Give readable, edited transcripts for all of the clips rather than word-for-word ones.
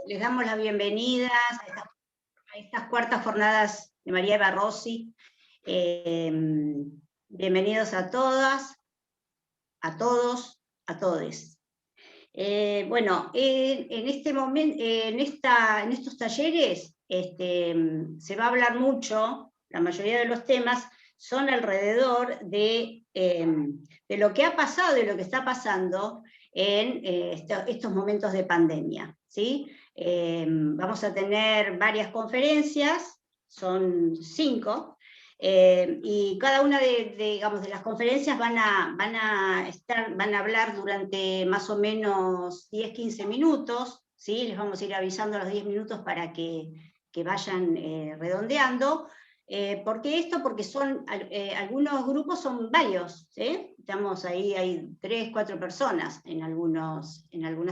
Les damos la bienvenida a estas cuartas jornadas de María Eva Rossi. Bienvenidos a todas, a todos, a todes. Bueno, en este momento, en estos talleres, se va a hablar mucho, la mayoría de los temas son alrededor de lo que ha pasado y lo que está pasando en estos momentos de pandemia, ¿sí? Vamos a tener varias conferencias, son 5, y cada una digamos, de las conferencias van a hablar durante más o menos 10-15 minutos, ¿sí? Les vamos a ir avisando a los 10 minutos para que vayan redondeando. ¿Por qué esto? Porque son, algunos grupos son varios, ¿sí? Estamos ahí, hay 3-4 personas en algunas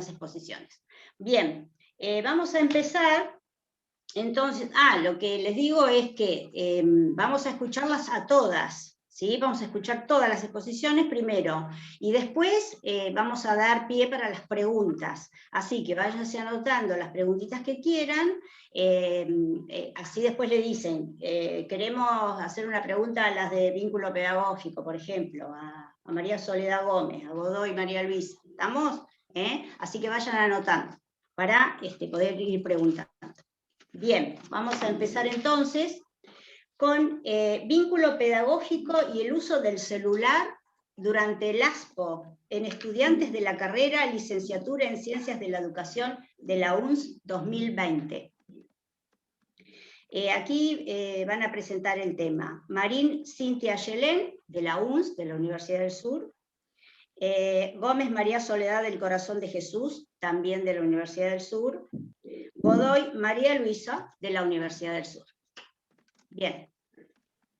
exposiciones. Bien, vamos a empezar. Entonces, lo que les digo es que vamos a escucharlas a todas, ¿sí? Vamos a escuchar todas las exposiciones primero, y después vamos a dar pie para las preguntas. Así que váyanse anotando las preguntitas que quieran, así después le dicen, queremos hacer una pregunta a las de vínculo pedagógico, por ejemplo, a María Soledad Gómez, a Godoy María Luisa, ¿estamos? Así que vayan anotando para poder ir preguntando. Bien, vamos a empezar entonces con vínculo pedagógico y el uso del celular durante el ASPO en estudiantes de la carrera Licenciatura en Ciencias de la Educación de la UNS 2020. Aquí van a presentar el tema Marín Cintia Yelén, de la UNS, de la Universidad del Sur, Gómez María Soledad del Corazón de Jesús, también de la Universidad del Sur, Godoy María Luisa, de la Universidad del Sur. Bien.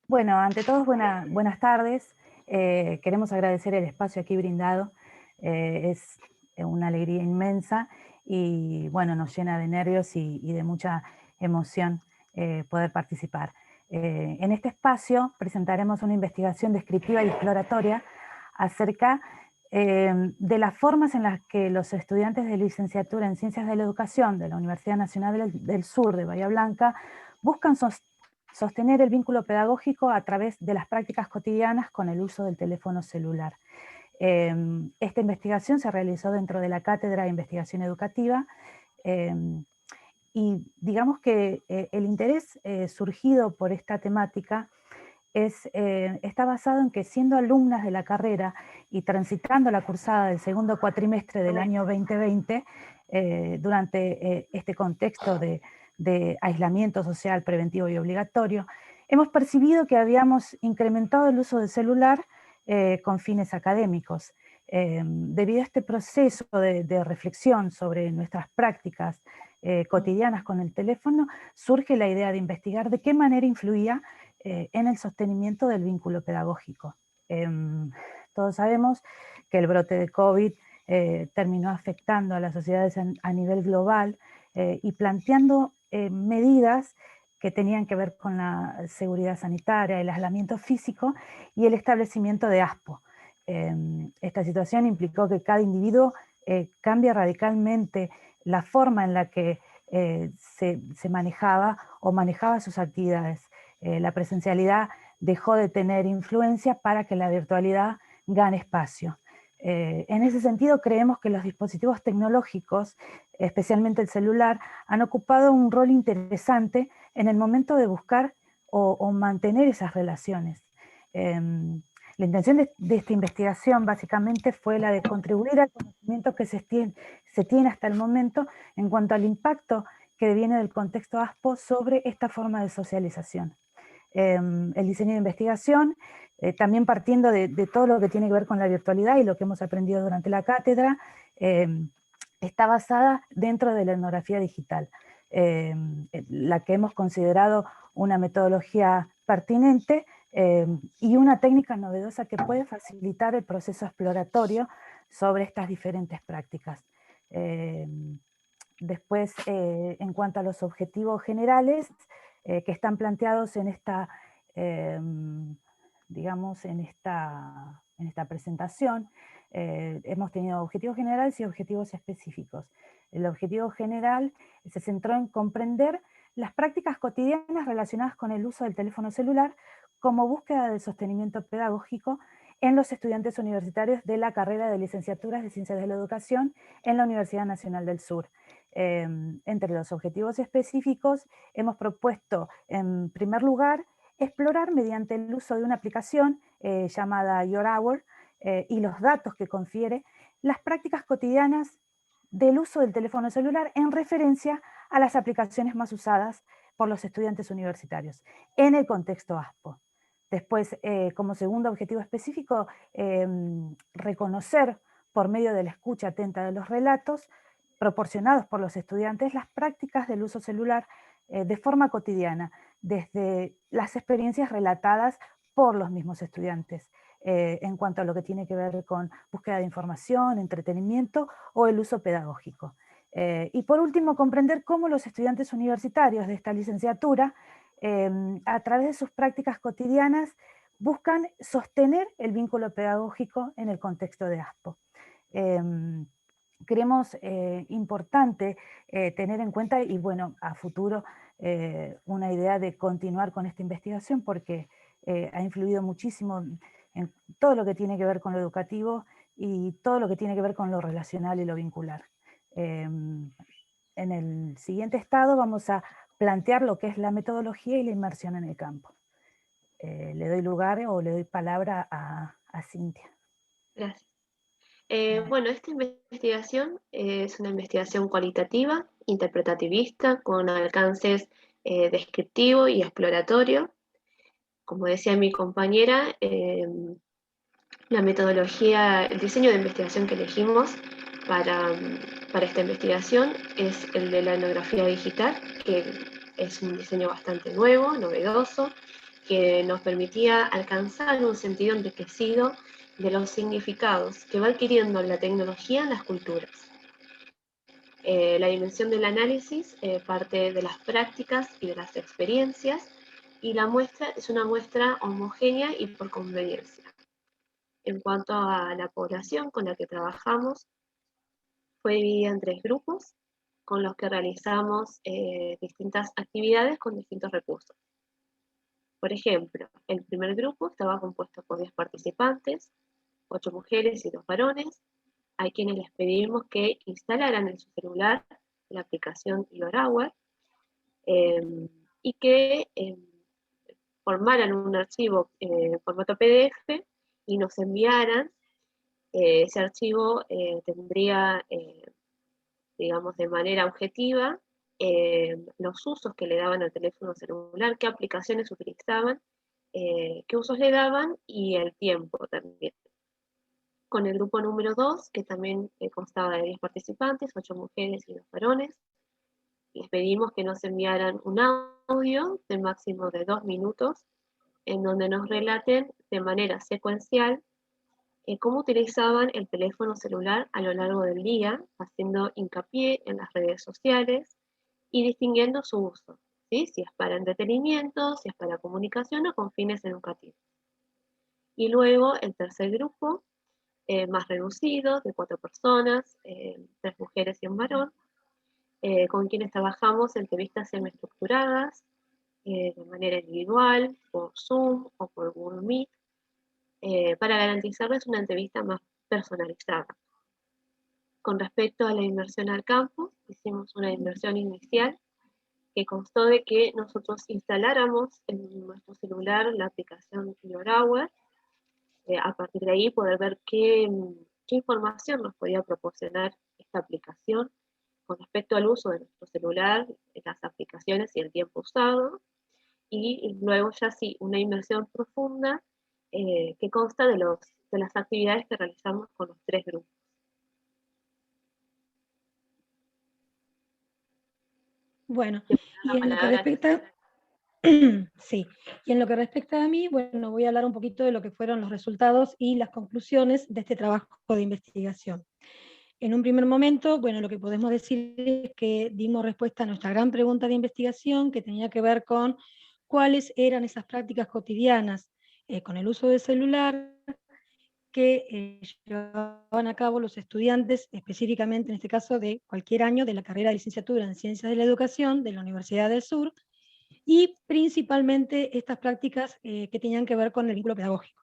Bueno, ante todo, buenas tardes. Queremos agradecer el espacio aquí brindado. Es una alegría inmensa y bueno, nos llena de nervios y de mucha emoción poder participar. En este espacio presentaremos una investigación descriptiva y exploratoria acerca de las formas en las que los estudiantes de licenciatura en Ciencias de la Educación de la Universidad Nacional del Sur de Bahía Blanca buscan sostener el vínculo pedagógico a través de las prácticas cotidianas con el uso del teléfono celular. Esta investigación se realizó dentro de la Cátedra de Investigación Educativa y digamos que el interés surgido por esta temática está basado en que, siendo alumnas de la carrera y transitando la cursada del segundo cuatrimestre del año 2020, durante este contexto de aislamiento social preventivo y obligatorio, hemos percibido que habíamos incrementado el uso del celular con fines académicos. Debido a este proceso de reflexión sobre nuestras prácticas cotidianas con el teléfono, surge la idea de investigar de qué manera influía en el sostenimiento del vínculo pedagógico. Todos sabemos que el brote de COVID terminó afectando a las sociedades a nivel global y planteando medidas que tenían que ver con la seguridad sanitaria, el aislamiento físico y el establecimiento de ASPO. Esta situación implicó que cada individuo cambie radicalmente la forma en la que se manejaba o manejaba sus actividades. La presencialidad dejó de tener influencia para que la virtualidad gane espacio. En ese sentido, creemos que los dispositivos tecnológicos, especialmente el celular, han ocupado un rol interesante en el momento de buscar o mantener esas relaciones. La intención de esta investigación básicamente fue la de contribuir al conocimiento que se tiene hasta el momento en cuanto al impacto que viene del contexto ASPO sobre esta forma de socialización. El diseño de investigación, también partiendo de todo lo que tiene que ver con la virtualidad y lo que hemos aprendido durante la cátedra, está basada dentro de la etnografía digital, la que hemos considerado una metodología pertinente y una técnica novedosa que puede facilitar el proceso exploratorio sobre estas diferentes prácticas. Después, en cuanto a los objetivos generales que están planteados en esta, digamos, en esta presentación, hemos tenido objetivos generales y objetivos específicos. El objetivo general se centró en comprender las prácticas cotidianas relacionadas con el uso del teléfono celular como búsqueda del sostenimiento pedagógico en los estudiantes universitarios de la carrera de licenciaturas de Ciencias de la Educación en la Universidad Nacional del Sur. Entre los objetivos específicos hemos propuesto, en primer lugar, explorar mediante el uso de una aplicación llamada Your Hour y los datos que confiere, las prácticas cotidianas del uso del teléfono celular en referencia a las aplicaciones más usadas por los estudiantes universitarios en el contexto ASPO. Después, como segundo objetivo específico, reconocer por medio de la escucha atenta de los relatos proporcionados por los estudiantes las prácticas del uso celular de forma cotidiana, desde las experiencias relatadas por los mismos estudiantes, en cuanto a lo que tiene que ver con búsqueda de información, entretenimiento o el uso pedagógico. Y por último, comprender cómo los estudiantes universitarios de esta licenciatura, a través de sus prácticas cotidianas, buscan sostener el vínculo pedagógico en el contexto de ASPO. Creemos importante tener en cuenta, y bueno, a futuro, una idea de continuar con esta investigación porque ha influido muchísimo en todo lo que tiene que ver con lo educativo y todo lo que tiene que ver con lo relacional y lo vincular. En el siguiente estado vamos a plantear lo que es la metodología y la inmersión en el campo. Le doy lugar o le doy palabra a Cintia. Gracias. Bueno, esta investigación es una investigación cualitativa, interpretativista, con alcances descriptivo y exploratorio. Como decía mi compañera, la metodología, el diseño de investigación que elegimos para esta investigación es el de la etnografía digital, que es un diseño bastante nuevo, novedoso, que nos permitía alcanzar un sentido enriquecido de los significados que va adquiriendo la tecnología en las culturas. La dimensión del análisis parte de las prácticas y de las experiencias, y la muestra es una muestra homogénea y por conveniencia. En cuanto a la población con la que trabajamos, fue dividida en 3 grupos, con los que realizamos distintas actividades con distintos recursos. Por ejemplo, el primer grupo estaba compuesto por 10 participantes, 8 mujeres y 2 varones, a quienes les pedimos que instalaran en su celular la aplicación Your Hour y que formaran un archivo en formato PDF y nos enviaran. Ese archivo tendría, digamos, de manera objetiva los usos que le daban al teléfono celular, qué aplicaciones utilizaban, qué usos le daban y el tiempo también. Con el grupo número 2, que también constaba de 10 participantes, 8 mujeres y 2 varones, les pedimos que nos enviaran un audio de máximo de 2 minutos, en donde nos relaten de manera secuencial cómo utilizaban el teléfono celular a lo largo del día, haciendo hincapié en las redes sociales y distinguiendo su uso, ¿sí? Si es para entretenimiento, si es para comunicación o con fines educativos. Y luego el tercer grupo, más reducido, de 4 personas, 3 mujeres y un varón, con quienes trabajamos entrevistas semiestructuradas, de manera individual, por Zoom o por Google Meet, para garantizarles una entrevista más personalizada. Con respecto a la inmersión al campo, hicimos una inmersión inicial que constó de que nosotros instaláramos en nuestro celular la aplicación Your Hour, a partir de ahí poder ver qué información nos podía proporcionar esta aplicación con respecto al uso de nuestro celular, las aplicaciones y el tiempo usado, y luego ya sí, una inmersión profunda que consta de las actividades que realizamos con los 3 grupos. Bueno, y en lo que respecta, sí, y en lo que respecta a mí, bueno, voy a hablar un poquito de lo que fueron los resultados y las conclusiones de este trabajo de investigación. En un primer momento, bueno, lo que podemos decir es que dimos respuesta a nuestra gran pregunta de investigación, que tenía que ver con cuáles eran esas prácticas cotidianas con el uso del celular que llevaban a cabo los estudiantes, específicamente en este caso de cualquier año de la carrera de licenciatura en Ciencias de la Educación de la Universidad del Sur, y principalmente estas prácticas que tenían que ver con el vínculo pedagógico.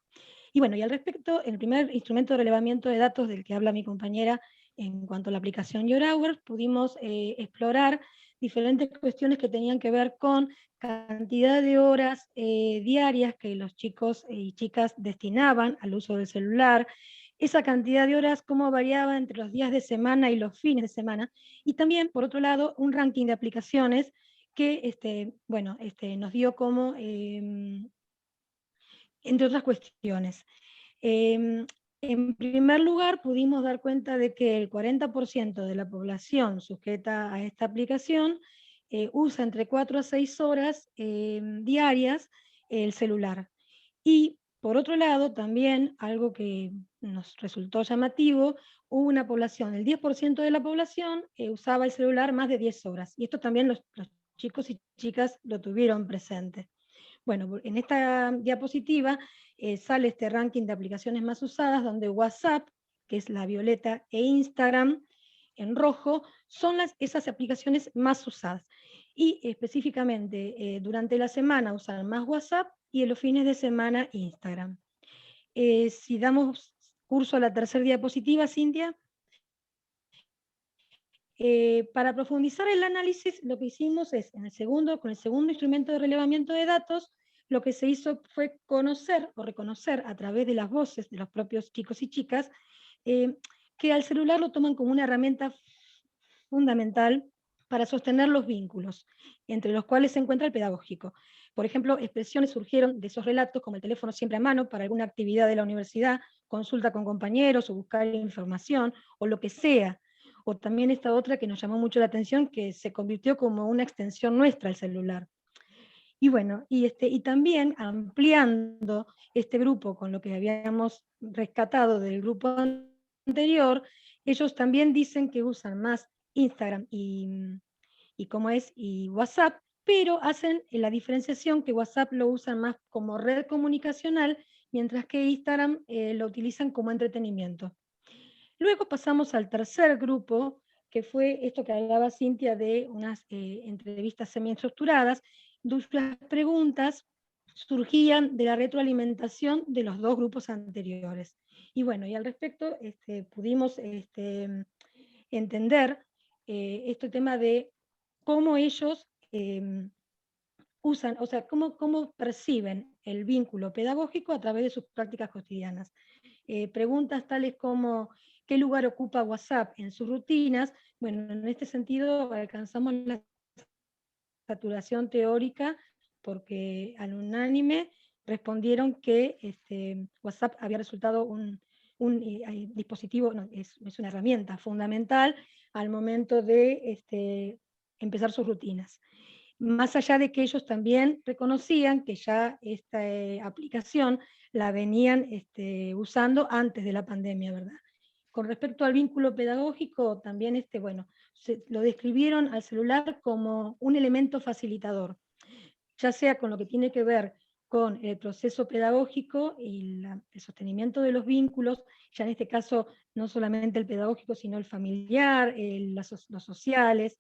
Y bueno, y al respecto, el primer instrumento de relevamiento de datos del que habla mi compañera en cuanto a la aplicación Your Hours, pudimos explorar diferentes cuestiones que tenían que ver con cantidad de horas diarias que los chicos y chicas destinaban al uso del celular, esa cantidad de horas, cómo variaba entre los días de semana y los fines de semana, y también, por otro lado, un ranking de aplicaciones que nos dio como, entre otras cuestiones. En primer lugar, pudimos dar cuenta de que el 40% de la población sujeta a esta aplicación usa entre 4 a 6 horas diarias el celular. Y por otro lado, también algo que nos resultó llamativo, hubo una población, el 10% de la población usaba el celular más de 10 horas. Y esto también los chicos y chicas lo tuvieron presente. Bueno, en esta diapositiva sale este ranking de aplicaciones más usadas, donde WhatsApp, que es la violeta, e Instagram, en rojo, son esas aplicaciones más usadas. Y específicamente durante la semana usan más WhatsApp y en los fines de semana Instagram. Si damos curso a la tercera diapositiva, Cintia. Para profundizar el análisis, lo que hicimos es, con el segundo instrumento de relevamiento de datos, lo que se hizo fue conocer o reconocer a través de las voces de los propios chicos y chicas que al celular lo toman como una herramienta fundamental para sostener los vínculos, entre los cuales se encuentra el pedagógico. Por ejemplo, expresiones surgieron de esos relatos, como el teléfono siempre a mano para alguna actividad de la universidad, consulta con compañeros o buscar información, o lo que sea. O también esta otra que nos llamó mucho la atención, que se convirtió como una extensión nuestra el celular. Y bueno, y también ampliando este grupo con lo que habíamos rescatado del grupo anterior, ellos también dicen que usan más Instagram y WhatsApp, pero hacen la diferenciación que WhatsApp lo usan más como red comunicacional, mientras que Instagram lo utilizan como entretenimiento. Luego pasamos al tercer grupo, que fue esto que hablaba Cintia de unas entrevistas semiestructuradas, cuyas preguntas surgían de la retroalimentación de los dos grupos anteriores. Y bueno, y al respecto pudimos entender este tema de cómo ellos usan, o sea, cómo perciben el vínculo pedagógico a través de sus prácticas cotidianas. Preguntas tales como ¿qué lugar ocupa WhatsApp en sus rutinas? Bueno, en este sentido alcanzamos la saturación teórica porque al unánime respondieron que WhatsApp había resultado un dispositivo, no, es una herramienta fundamental al momento de empezar sus rutinas. Más allá de que ellos también reconocían que ya esta aplicación la venían usando antes de la pandemia, ¿verdad? Con respecto al vínculo pedagógico, también lo describieron al celular como un elemento facilitador, ya sea con lo que tiene que ver con el proceso pedagógico y el sostenimiento de los vínculos, ya en este caso no solamente el pedagógico, sino el familiar, los sociales,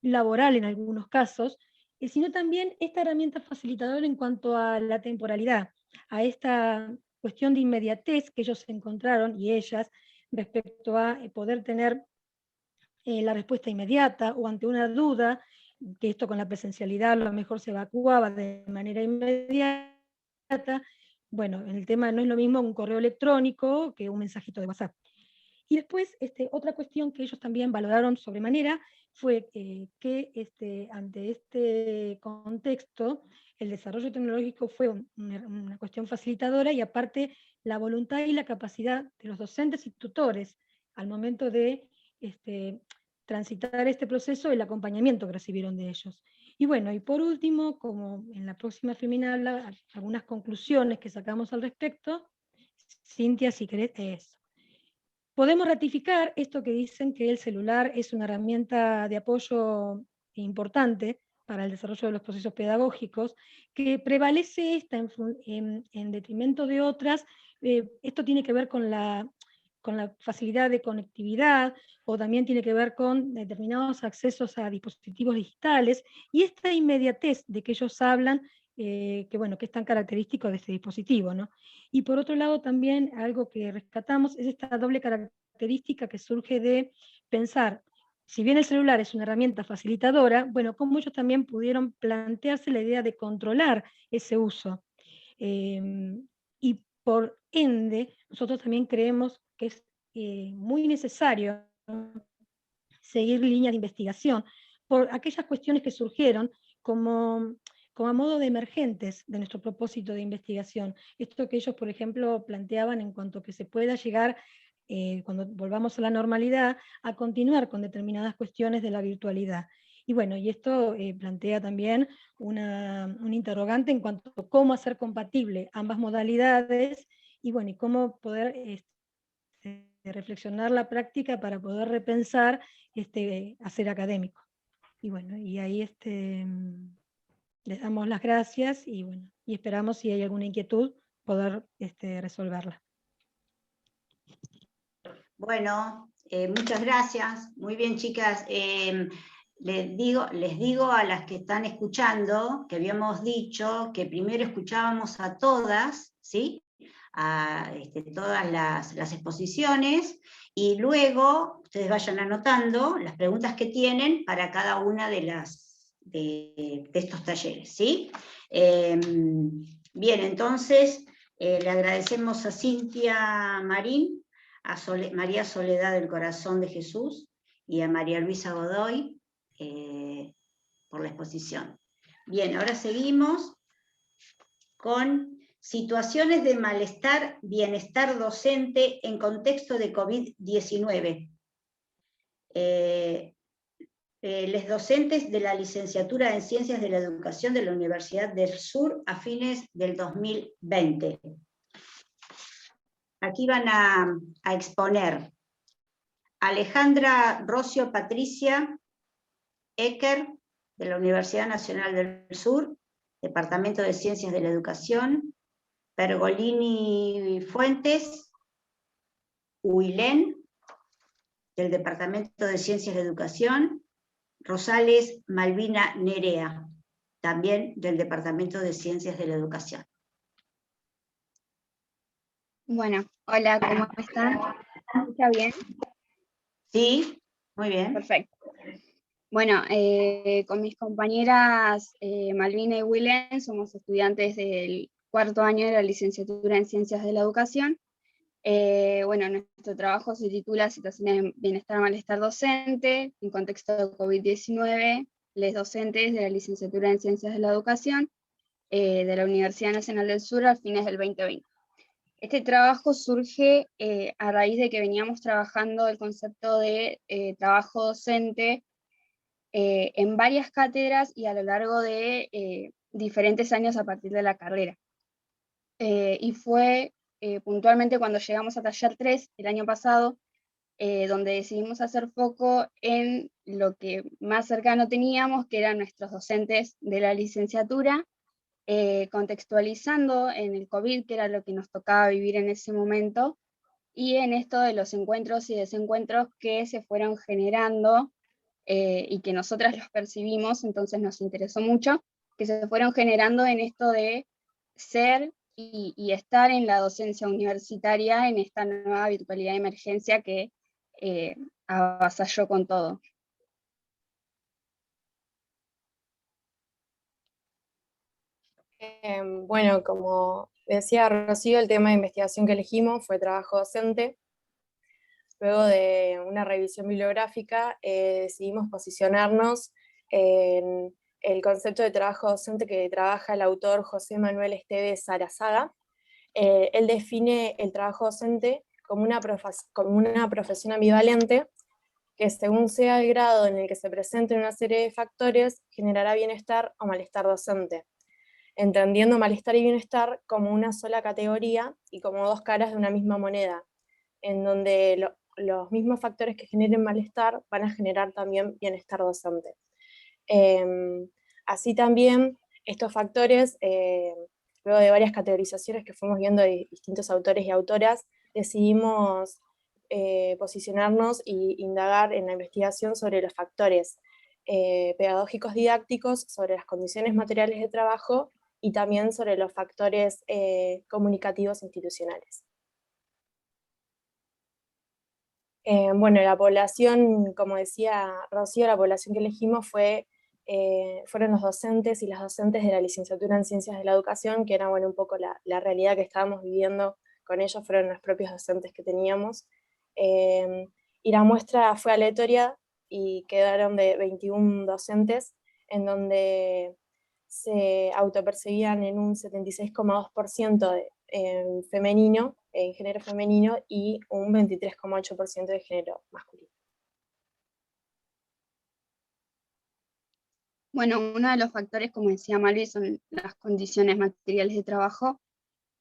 laboral en algunos casos, sino también esta herramienta facilitadora en cuanto a la temporalidad, a esta cuestión de inmediatez que ellos encontraron y ellas respecto a poder tener la respuesta inmediata o ante una duda, que esto con la presencialidad a lo mejor se evacuaba de manera inmediata. Bueno, el tema no es lo mismo un correo electrónico que un mensajito de WhatsApp. Y después, otra cuestión que ellos también valoraron sobremanera fue que ante este contexto, el desarrollo tecnológico fue una cuestión facilitadora y aparte la voluntad y la capacidad de los docentes y tutores al momento de transitar este proceso, el acompañamiento que recibieron de ellos. Y bueno, y por último, como en la próxima Femina habla, algunas conclusiones que sacamos al respecto, Cintia, si querés, eso. Podemos ratificar esto que dicen que el celular es una herramienta de apoyo importante para el desarrollo de los procesos pedagógicos, que prevalece esta en detrimento de otras, esto tiene que ver con la facilidad de conectividad, o también tiene que ver con determinados accesos a dispositivos digitales, y esta inmediatez de que ellos hablan, que es tan característico de este dispositivo, ¿no? Y por otro lado también algo que rescatamos es esta doble característica que surge de pensar, si bien el celular es una herramienta facilitadora, bueno, cómo ellos también pudieron plantearse la idea de controlar ese uso. Y por ende, nosotros también creemos que es muy necesario seguir líneas de investigación por aquellas cuestiones que surgieron como a modo de emergentes de nuestro propósito de investigación. Esto que ellos, por ejemplo, planteaban en cuanto a que se pueda llegar, cuando volvamos a la normalidad, a continuar con determinadas cuestiones de la virtualidad. Y bueno, y esto plantea también un interrogante en cuanto a cómo hacer compatible ambas modalidades, y bueno, y cómo poder reflexionar la práctica para poder repensar hacer académico. Y bueno, y ahí les damos las gracias, y bueno, y esperamos, si hay alguna inquietud, poder resolverla. Bueno, muchas gracias. Muy bien, chicas. Les digo a las que están escuchando que habíamos dicho que primero escuchábamos a todas, ¿sí? A todas las exposiciones, y luego ustedes vayan anotando las preguntas que tienen para cada una de estos talleres, ¿sí? Bien, entonces le agradecemos a Cintia Marín, a María Soledad del Corazón de Jesús y a María Luisa Godoy por la exposición. Bien, ahora seguimos con situaciones de malestar, bienestar docente en contexto de COVID-19. Les docentes de la licenciatura en Ciencias de la Educación de la Universidad del Sur a fines del 2020. Aquí van a exponer Alejandra Rocio Patricia Ecker, de la Universidad Nacional del Sur, Departamento de Ciencias de la Educación, Pergolini Fuentes Huilén, del Departamento de Ciencias de Educación, Rosales Malvina Nerea, también del Departamento de Ciencias de la Educación. Bueno, hola, ¿cómo están? ¿Me escucha bien? Sí, muy bien. Perfecto. Bueno, con mis compañeras Malvina y Willen somos estudiantes del 4º año de la licenciatura en Ciencias de la Educación. Bueno, nuestro trabajo se titula Situaciones de Bienestar, Malestar Docente en contexto de COVID-19, les docentes de la licenciatura en Ciencias de la Educación de la Universidad Nacional del Sur a fines del 2020. Este trabajo surge a raíz de que veníamos trabajando el concepto de trabajo docente en varias cátedras y a lo largo de diferentes años a partir de la carrera. Y fue puntualmente cuando llegamos a taller 3 el año pasado, donde decidimos hacer foco en lo que más cercano teníamos, que eran nuestros docentes de la licenciatura, contextualizando en el COVID, que era lo que nos tocaba vivir en ese momento, y en esto de los encuentros y desencuentros que se fueron generando y que nosotras los percibimos, entonces nos interesó mucho, que se fueron generando en esto de ser y estar en la docencia universitaria en esta nueva virtualidad de emergencia que avasalló con todo. Bueno, como decía Rocío, el tema de investigación que elegimos fue trabajo docente. Luego de una revisión bibliográfica, decidimos posicionarnos en el concepto de trabajo docente que trabaja el autor José Manuel Esteves Arazaga. Él define el trabajo docente como una profesión ambivalente que, según sea el grado en el que se presenten una serie de factores, generará bienestar o malestar docente, entendiendo malestar y bienestar como una sola categoría y como dos caras de una misma moneda, en donde los mismos factores que generen malestar van a generar también bienestar docente. Así también, estos factores luego de varias categorizaciones que fuimos viendo de distintos autores y autoras, decidimos posicionarnos e indagar en la investigación sobre los factores pedagógicos didácticos, sobre las condiciones materiales de trabajo y también sobre los factores comunicativos institucionales. Bueno, la población, como decía Rocío, la población que elegimos fueron los docentes y las docentes de la licenciatura en Ciencias de la Educación, que era, bueno, un poco la realidad que estábamos viviendo con ellos, fueron los propios docentes que teníamos. Y la muestra fue aleatoria y quedaron de 21 docentes, en donde se autopercibían en un 76,2% femenino, en género femenino, y un 23,8% de género masculino. Bueno, uno de los factores, como decía Malvi, son las condiciones materiales de trabajo,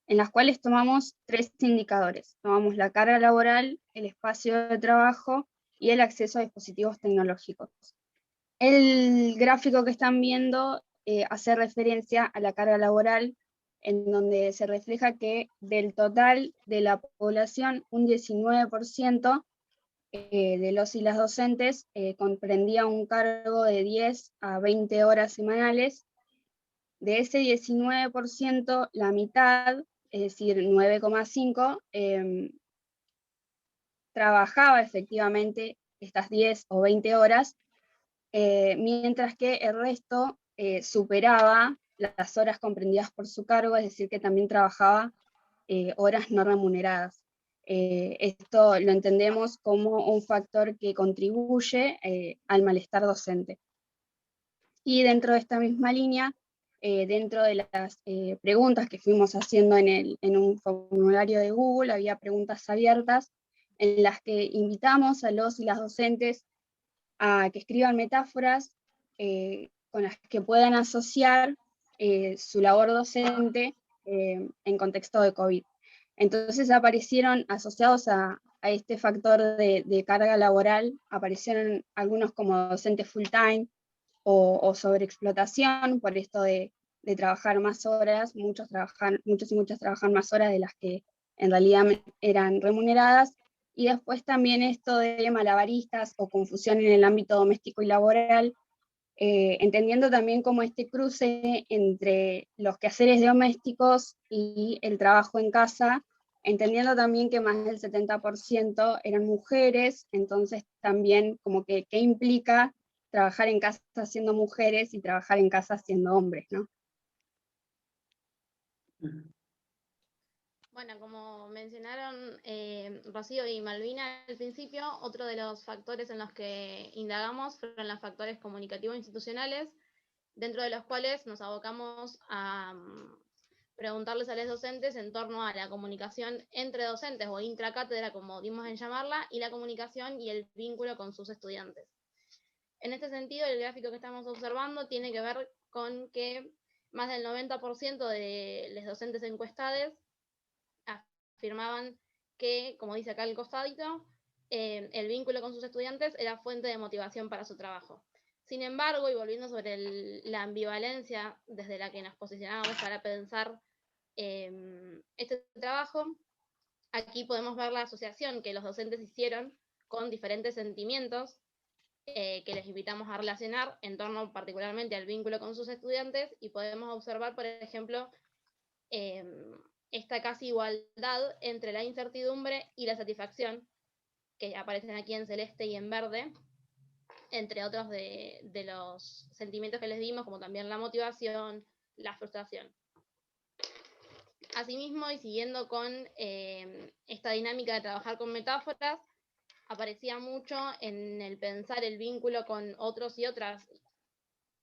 en las cuales tomamos 3 indicadores. Tomamos la carga laboral, el espacio de trabajo y el acceso a dispositivos tecnológicos. El gráfico que están viendo hace referencia a la carga laboral, en donde se refleja que del total de la población, un 19% de los y las docentes comprendía un cargo de 10 a 20 horas semanales. De ese 19%, la mitad, es decir, 9,5, trabajaba efectivamente estas 10 o 20 horas, mientras que el resto superaba las horas comprendidas por su cargo, es decir, que también trabajaba horas no remuneradas. Esto lo entendemos como un factor que contribuye al malestar docente. Y dentro de esta misma línea, dentro de las preguntas que fuimos haciendo en un formulario de Google, había preguntas abiertas en las que invitamos a los y las docentes a que escriban metáforas con las que puedan asociar su labor docente en contexto de COVID. Entonces aparecieron asociados a este factor de carga laboral, aparecieron algunos como docentes full time o sobreexplotación, por esto de trabajar más horas, muchos y muchas trabajan más horas de las que en realidad eran remuneradas, y después también esto de malabaristas o confusión en el ámbito doméstico y laboral, entendiendo también como este cruce entre los quehaceres domésticos y el trabajo en casa, entendiendo también que más del 70% eran mujeres, entonces también como que qué implica trabajar en casa siendo mujeres y trabajar en casa siendo hombres, ¿no? Bueno, como mencionaron Rocío y Malvina al principio, otro de los factores en los que indagamos fueron los factores comunicativos institucionales, dentro de los cuales nos abocamos a preguntarles a los docentes en torno a la comunicación entre docentes o intracátedra, como dimos en llamarla, y la comunicación y el vínculo con sus estudiantes. En este sentido, el gráfico que estamos observando tiene que ver con que más del 90% de los docentes encuestados afirmaban que, como dice acá el costadito, el vínculo con sus estudiantes era fuente de motivación para su trabajo. Sin embargo, y volviendo sobre la ambivalencia desde la que nos posicionamos para pensar este trabajo, aquí podemos ver la asociación que los docentes hicieron con diferentes sentimientos que les invitamos a relacionar en torno particularmente al vínculo con sus estudiantes, y podemos observar, por ejemplo, esta casi igualdad entre la incertidumbre y la satisfacción, que aparecen aquí en celeste y en verde, entre otros de los sentimientos que les dimos, como también la motivación, la frustración. Asimismo, y siguiendo con esta dinámica de trabajar con metáforas, aparecía mucho en el pensar el vínculo con otros y otras,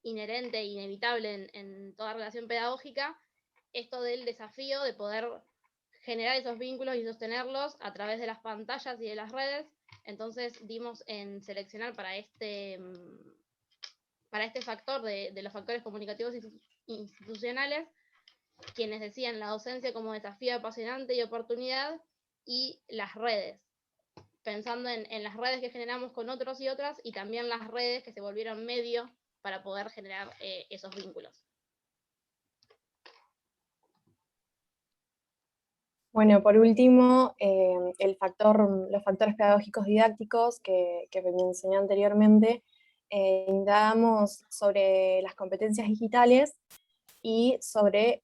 inherente e inevitable en toda relación pedagógica, esto del desafío de poder generar esos vínculos y sostenerlos a través de las pantallas y de las redes. Entonces dimos en seleccionar para este factor de los factores comunicativos institucionales, quienes decían la docencia como desafío apasionante y oportunidad, y las redes, pensando en las redes que generamos con otros y otras, y también las redes que se volvieron medio para poder generar esos vínculos. Bueno, por último, los factores pedagógicos didácticos que mencioné anteriormente, indagamos sobre las competencias digitales y sobre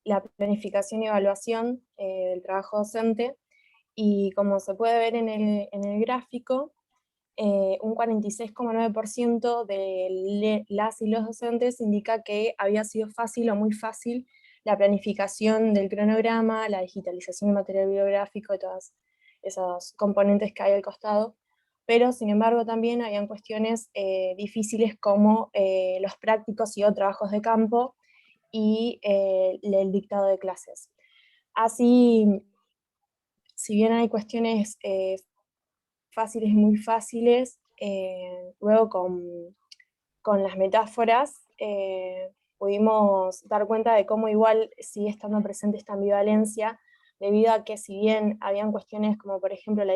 la planificación y evaluación del trabajo docente, y como se puede ver en el gráfico, un 46,9% de las y los docentes indica que había sido fácil o muy fácil la planificación del cronograma, la digitalización del material bibliográfico y todas esos componentes que hay al costado, pero sin embargo también habían cuestiones difíciles como los prácticos y o trabajos de campo y el dictado de clases. Así, si bien hay cuestiones fáciles y muy fáciles, luego con las metáforas pudimos dar cuenta de cómo igual sigue estando presente esta ambivalencia, debido a que si bien habían cuestiones como por ejemplo la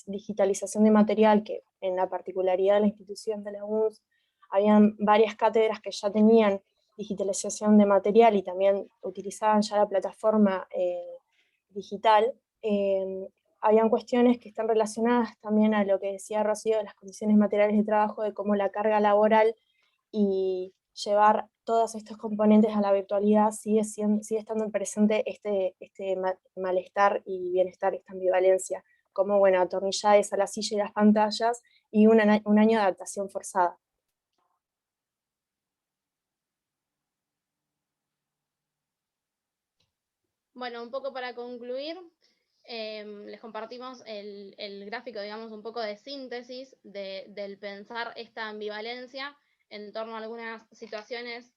digitalización de material, que en la particularidad de la institución de la UNS, habían varias cátedras que ya tenían digitalización de material y también utilizaban ya la plataforma digital, habían cuestiones que están relacionadas también a lo que decía Rocío de las condiciones materiales de trabajo, de cómo la carga laboral y llevar todos estos componentes a la virtualidad sigue estando presente este malestar y bienestar, esta ambivalencia, como bueno, atornillades a la silla y las pantallas, y un año de adaptación forzada. Bueno, un poco para concluir, les compartimos el gráfico, digamos, un poco de síntesis del pensar esta ambivalencia en torno a algunas situaciones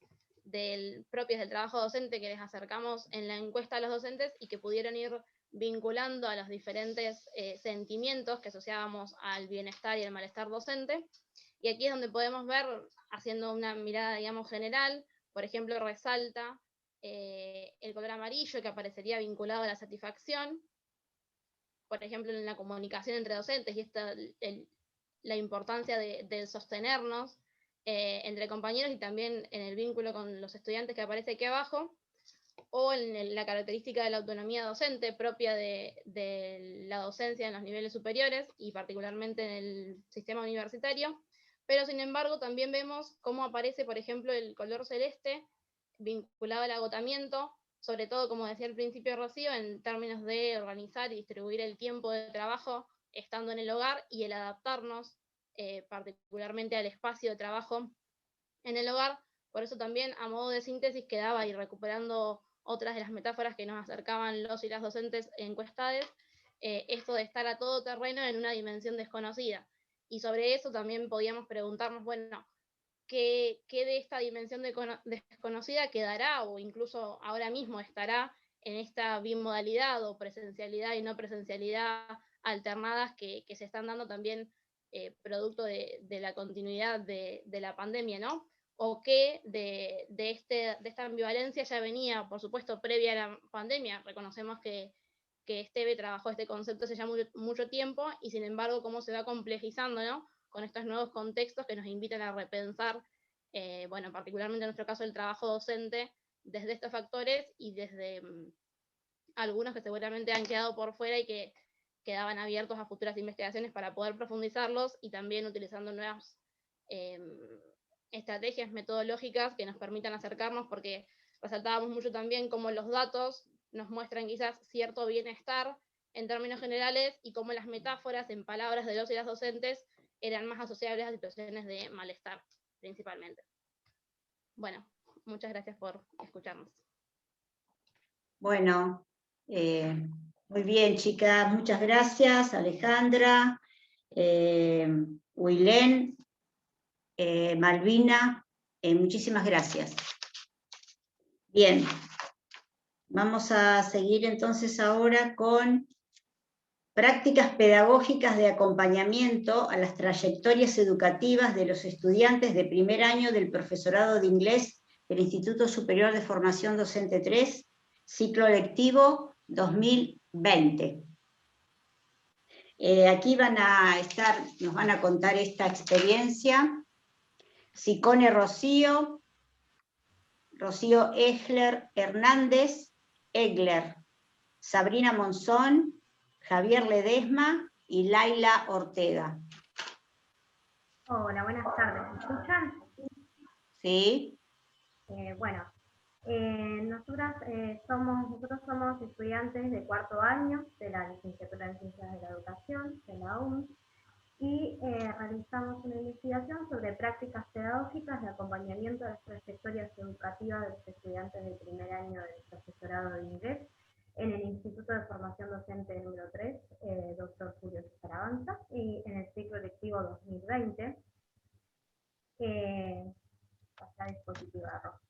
propias del trabajo docente que les acercamos en la encuesta a los docentes y que pudieron ir vinculando a los diferentes sentimientos que asociábamos al bienestar y el malestar docente. Y aquí es donde podemos ver, haciendo una mirada, digamos, general, por ejemplo, resalta el color amarillo, que aparecería vinculado a la satisfacción, por ejemplo, en la comunicación entre docentes, y la importancia de sostenernos entre compañeros y también en el vínculo con los estudiantes que aparece aquí abajo, o en la característica de la autonomía docente propia de la docencia en los niveles superiores y particularmente en el sistema universitario. Pero sin embargo también vemos cómo aparece, por ejemplo, el color celeste vinculado al agotamiento, sobre todo, como decía al principio Rocío, en términos de organizar y distribuir el tiempo de trabajo estando en el hogar y el adaptarnos particularmente al espacio de trabajo en el hogar. Por eso también, a modo de síntesis, quedaba, y recuperando otras de las metáforas que nos acercaban los y las docentes encuestadas, esto de estar a todo terreno en una dimensión desconocida. Y sobre eso también podíamos preguntarnos, bueno, ¿qué de esta dimensión desconocida quedará, o incluso ahora mismo estará en esta bimodalidad o presencialidad y no presencialidad alternadas que se están dando también producto de la continuidad de la pandemia, ¿no? O que de esta ambivalencia ya venía, por supuesto, previa a la pandemia. Reconocemos que Esteve trabajó este concepto hace ya mucho tiempo, y sin embargo cómo se va complejizando, ¿no?, con estos nuevos contextos que nos invitan a repensar, bueno, particularmente en nuestro caso el trabajo docente, desde estos factores y desde algunos que seguramente han quedado por fuera y que quedaban abiertos a futuras investigaciones para poder profundizarlos, y también utilizando nuevas estrategias metodológicas que nos permitan acercarnos, porque resaltábamos mucho también cómo los datos nos muestran quizás cierto bienestar en términos generales, y cómo las metáforas en palabras de los y las docentes eran más asociables a situaciones de malestar, principalmente. Bueno, muchas gracias por escucharnos. Bueno, muy bien, chicas, muchas gracias, Alejandra, Huilén, Malvina, muchísimas gracias. Bien, vamos a seguir entonces ahora con prácticas pedagógicas de acompañamiento a las trayectorias educativas de los estudiantes de primer año del profesorado de inglés del Instituto Superior de Formación Docente 3, ciclo lectivo 2020. Aquí nos van a contar esta experiencia Sicone Rocío Egler Hernández, Egler, Sabrina Monzón, Javier Ledesma y Laila Ortega. Hola, buenas tardes. ¿Me escuchan? ¿Sí? Bueno, nosotros somos estudiantes de cuarto año de la licenciatura en Ciencias de la Educación, de la UNS, y realizamos una investigación sobre prácticas pedagógicas de acompañamiento de las trayectorias educativas de los estudiantes del primer año del profesorado de inglés en el Instituto de Formación Docente número 3, Dr. Julio César Avanza, y en el ciclo lectivo 2020. Está dispositiva roja.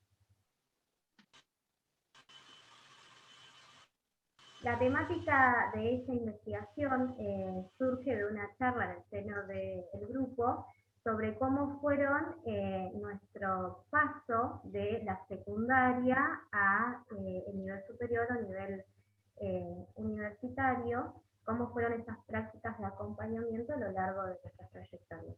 La temática de esta investigación surge de una charla en el seno del grupo sobre cómo fueron nuestro paso de la secundaria a el nivel superior o nivel universitario, cómo fueron esas prácticas de acompañamiento a lo largo de nuestras trayectorias.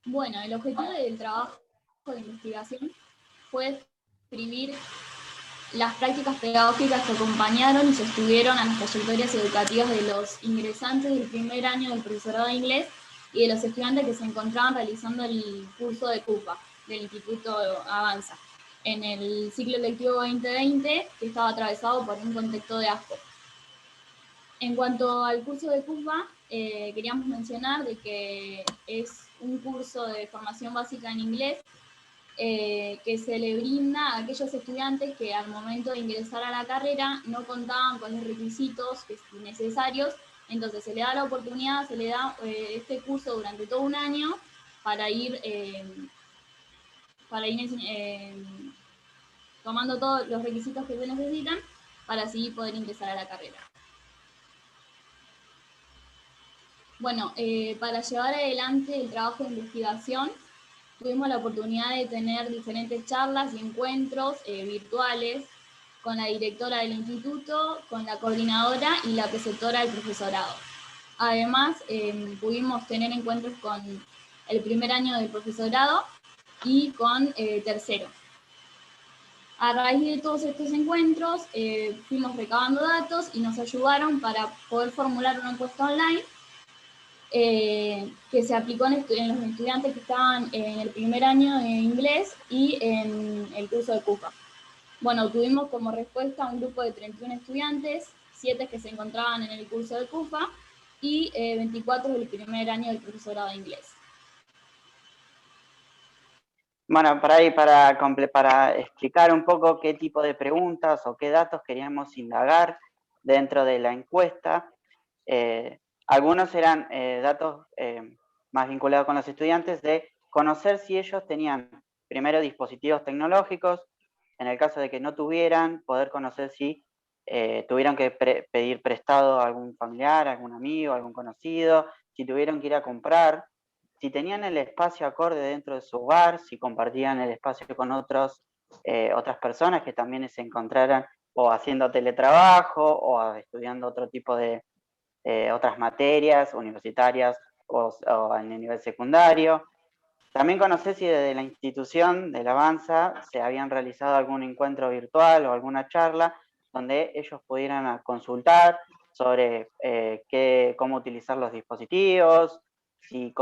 Bueno, el objetivo del trabajo de investigación fue describir las prácticas pedagógicas que acompañaron y sostuvieron a las trayectorias educativas de los ingresantes del primer año del profesorado de inglés y de los estudiantes que se encontraban realizando el curso de CUPA del Instituto Avanza en el ciclo lectivo 2020, que estaba atravesado por un contexto de asco. En cuanto al curso de CUPA, queríamos mencionar de que es un curso de formación básica en inglés que se le brinda a aquellos estudiantes que al momento de ingresar a la carrera no contaban con los requisitos necesarios, entonces se le da la oportunidad, se le da este curso durante todo un año para ir tomando todos los requisitos que se necesitan para así poder ingresar a la carrera. Bueno, para llevar adelante el trabajo de investigación, tuvimos la oportunidad de tener diferentes charlas y encuentros virtuales con la directora del instituto, con la coordinadora y la preceptora del profesorado. Además, pudimos tener encuentros con el primer año del profesorado y con tercero. A raíz de todos estos encuentros, fuimos recabando datos y nos ayudaron para poder formular una encuesta online que se aplicó en los estudiantes que estaban en el primer año de inglés y en el curso de CUPA. Bueno, tuvimos como respuesta un grupo de 31 estudiantes, 7 que se encontraban en el curso de CUPA y 24 del primer año del profesorado de inglés. Bueno, para explicar un poco qué tipo de preguntas o qué datos queríamos indagar dentro de la encuesta, algunos eran datos más vinculados con los estudiantes de conocer si ellos tenían primero dispositivos tecnológicos, en el caso de que no tuvieran, poder conocer si tuvieron que pedir prestado a algún familiar, a algún amigo, a algún conocido, si tuvieron que ir a comprar, si tenían el espacio acorde dentro de su hogar, si compartían el espacio con otras personas que también se encontraran o haciendo teletrabajo o estudiando otro tipo de otras materias universitarias o en el nivel secundario. También conocer si desde la institución del Avanza se habían realizado algún encuentro virtual o alguna charla donde ellos pudieran consultar sobre cómo utilizar los dispositivos, si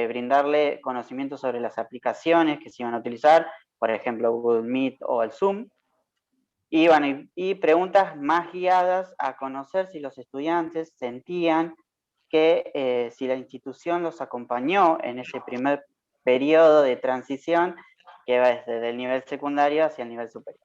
brindarle conocimiento sobre las aplicaciones que se iban a utilizar, por ejemplo Google Meet o el Zoom. Y preguntas más guiadas a conocer si los estudiantes sentían que si la institución los acompañó en ese primer periodo de transición que va desde el nivel secundario hacia el nivel superior.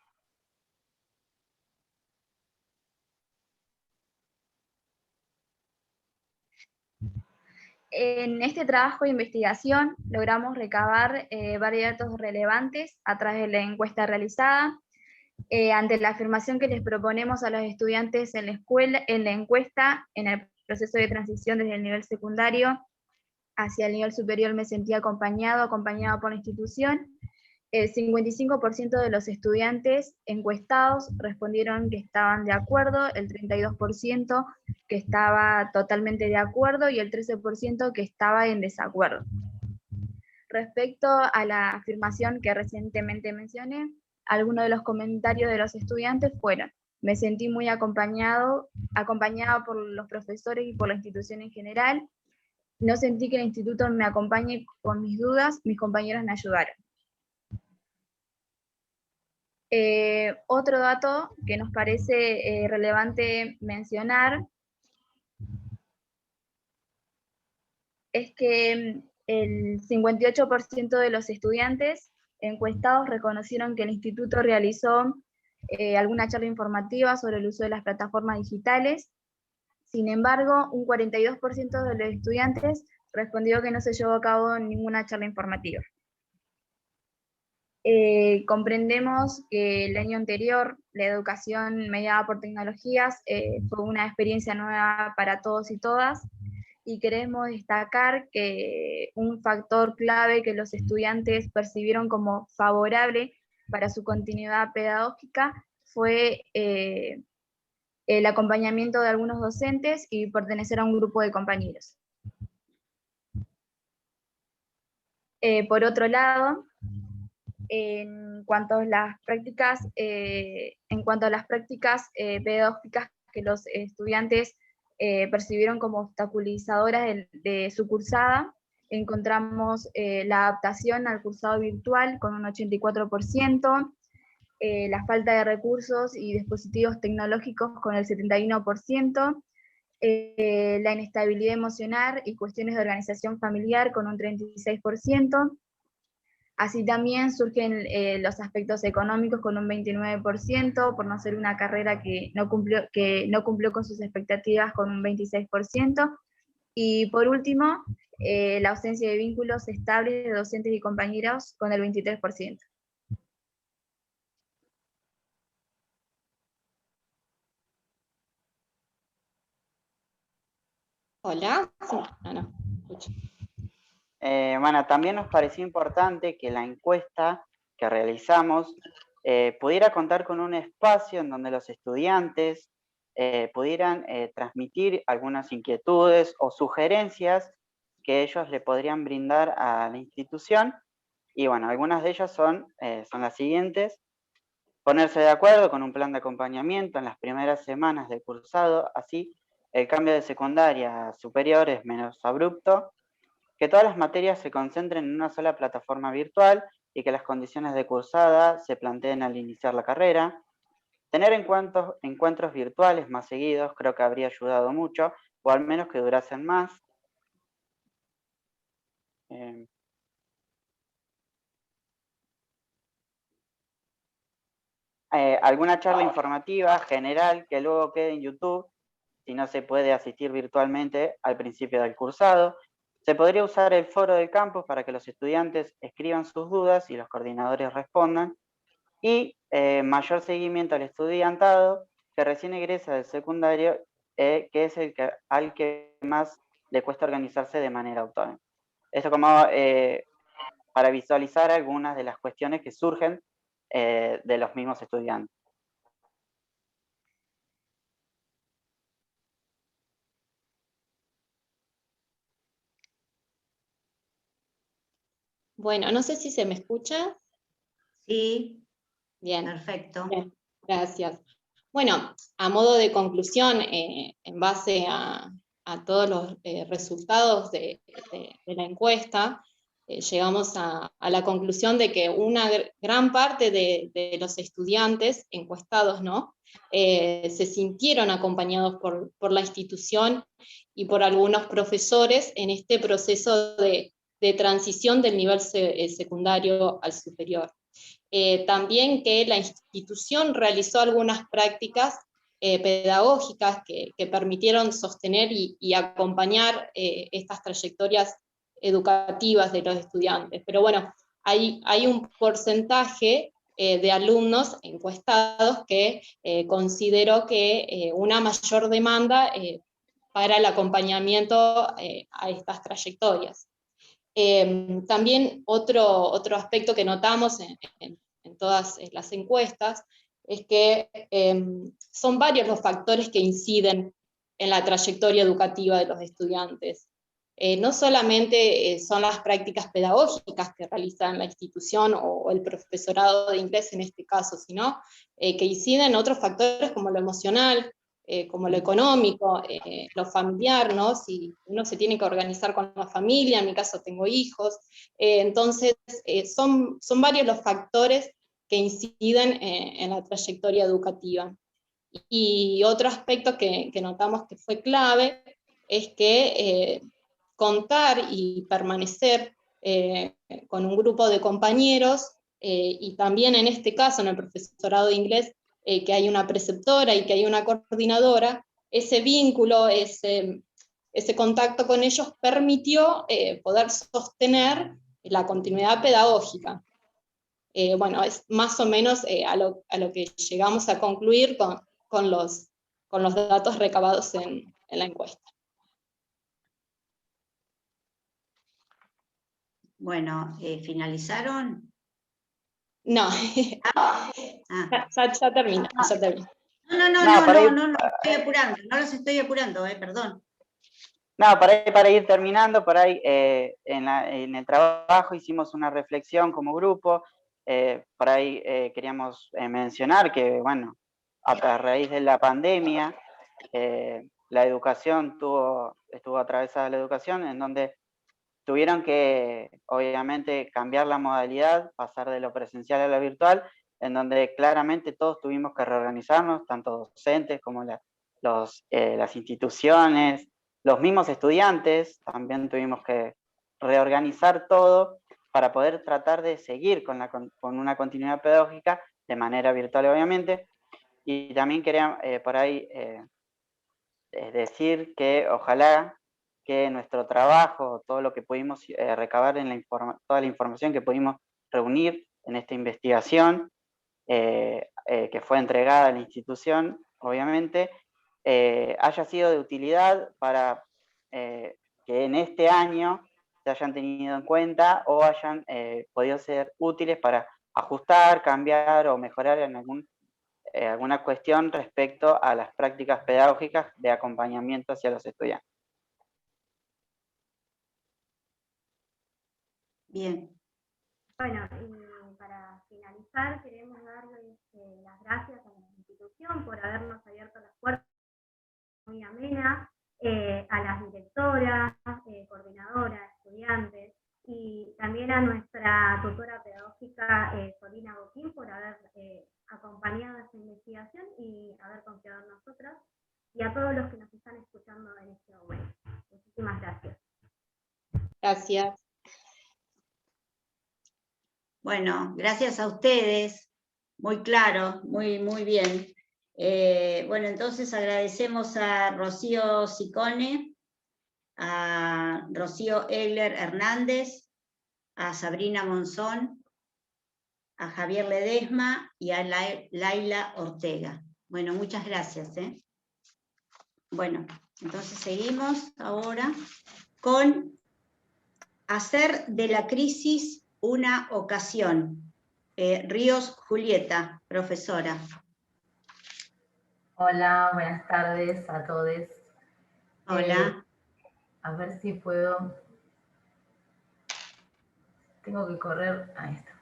En este trabajo de investigación logramos recabar varios datos relevantes a través de la encuesta realizada. Ante la afirmación que les proponemos a los estudiantes en la encuesta, en el proceso de transición desde el nivel secundario hacia el nivel superior me sentía acompañado por la institución. El 55% de los estudiantes encuestados respondieron que estaban de acuerdo, el 32% que estaba totalmente de acuerdo y el 13% que estaba en desacuerdo. Respecto a la afirmación que recientemente mencioné, algunos de los comentarios de los estudiantes fueron: me sentí muy acompañada por los profesores y por la institución en general. No sentí que el instituto me acompañe con mis dudas, mis compañeros me ayudaron. Otro dato que nos parece relevante mencionar es que el 58% de los estudiantes encuestados reconocieron que el instituto realizó alguna charla informativa sobre el uso de las plataformas digitales. Sin embargo, un 42% de los estudiantes respondió que no se llevó a cabo ninguna charla informativa. Comprendemos que el año anterior la educación mediada por tecnologías fue una experiencia nueva para todos y todas, y queremos destacar que un factor clave que los estudiantes percibieron como favorable para su continuidad pedagógica fue el acompañamiento de algunos docentes y pertenecer a un grupo de compañeros. Por otro lado, en cuanto a las prácticas pedagógicas que los estudiantes percibieron como obstaculizadoras de su cursada, encontramos la adaptación al cursado virtual con un 84%, la falta de recursos y dispositivos tecnológicos con el 71%, la inestabilidad emocional y cuestiones de organización familiar con un 36%, así también surgen los aspectos económicos con un 29%, por no ser una carrera que no cumplió con sus expectativas con un 26%, y por último, la ausencia de vínculos estables de docentes y compañeros con el 23%. Hola. Sí. No. Bueno, también nos pareció importante que la encuesta que realizamos pudiera contar con un espacio en donde los estudiantes pudieran transmitir algunas inquietudes o sugerencias que ellos le podrían brindar a la institución. Y bueno, algunas de ellas son las siguientes: ponerse de acuerdo con un plan de acompañamiento en las primeras semanas del cursado, así el cambio de secundaria a superior es menos abrupto, que todas las materias se concentren en una sola plataforma virtual y que las condiciones de cursada se planteen al iniciar la carrera, tener encuentros virtuales más seguidos, creo que habría ayudado mucho, o al menos que durasen más. Alguna charla informativa general que luego quede en YouTube, si no se puede asistir virtualmente al principio del cursado. Se podría usar el foro del campus para que los estudiantes escriban sus dudas y los coordinadores respondan. Y mayor seguimiento al estudiantado que recién egresa del secundario, que es al que más le cuesta organizarse de manera autónoma. Eso como para visualizar algunas de las cuestiones que surgen de los mismos estudiantes. Bueno, no sé si se me escucha. Sí. Bien. Perfecto. Bien, gracias. Bueno, a modo de conclusión, en base a todos los resultados de la encuesta, llegamos a la conclusión de que una gran parte de los estudiantes encuestados, ¿no? Se sintieron acompañados por la institución y por algunos profesores en este proceso de transición del nivel secundario al superior. También que la institución realizó algunas prácticas pedagógicas que permitieron sostener y acompañar estas trayectorias educativas de los estudiantes. Pero bueno, hay un porcentaje de alumnos encuestados que consideró que una mayor demanda para el acompañamiento a estas trayectorias. También otro aspecto que notamos en todas las encuestas es que son varios los factores que inciden en la trayectoria educativa de los estudiantes. no solamente son las prácticas pedagógicas que realiza la institución o el profesorado de inglés en este caso, sino que inciden otros factores como lo emocional, como lo económico, lo familiar, ¿no? Si uno se tiene que organizar con la familia, en mi caso tengo hijos, entonces son varios los factores que inciden en la trayectoria educativa. Y otro aspecto que notamos que fue clave es que contar y permanecer con un grupo de compañeros, y también en este caso en el profesorado de inglés, que hay una preceptora y que hay una coordinadora, ese vínculo, ese contacto con ellos permitió poder sostener la continuidad pedagógica. Bueno, es más o menos a lo que llegamos a concluir con los datos recabados en la encuesta. Bueno, ¿finalizaron? No, ya termina, ya termina. No, estoy apurando, no los estoy apurando, perdón. No, para ir terminando, por ahí en el trabajo hicimos una reflexión como grupo, por ahí queríamos mencionar que, bueno, a raíz de la pandemia, la educación estuvo atravesada la educación, en donde tuvieron que, obviamente, cambiar la modalidad, pasar de lo presencial a lo virtual, en donde claramente todos tuvimos que reorganizarnos, tanto docentes como las instituciones, los mismos estudiantes, también tuvimos que reorganizar todo para poder tratar de seguir con una continuidad pedagógica de manera virtual, obviamente. Y también quería por ahí decir que ojalá que nuestro trabajo, todo lo que pudimos recabar toda la información que pudimos reunir en esta investigación, que fue entregada a la institución, obviamente, haya sido de utilidad para que en este año se hayan tenido en cuenta o hayan podido ser útiles para ajustar, cambiar o mejorar en alguna cuestión respecto a las prácticas pedagógicas de acompañamiento hacia los estudiantes. Bien. Bueno, y para finalizar queremos darles las gracias a la institución por habernos abierto las puertas muy amena, a las directoras, coordinadoras, estudiantes, y también a nuestra tutora pedagógica Solina Boquín por haber acompañado esta investigación y haber confiado en nosotras, y a todos los que nos están escuchando en este momento. Muchísimas gracias. Gracias. Bueno, gracias a ustedes, muy claro, muy bien. Bueno, entonces agradecemos a Rocío Ciccone, a Rocío Egler Hernández, a Sabrina Monzón, a Javier Ledesma y a Laila Ortega. Bueno, muchas gracias. Bueno, entonces seguimos ahora con hacer de la crisis una ocasión. Ríos Julieta, profesora. Hola, buenas tardes a todos. Hola. A ver si puedo. Tengo que correr. Ahí está.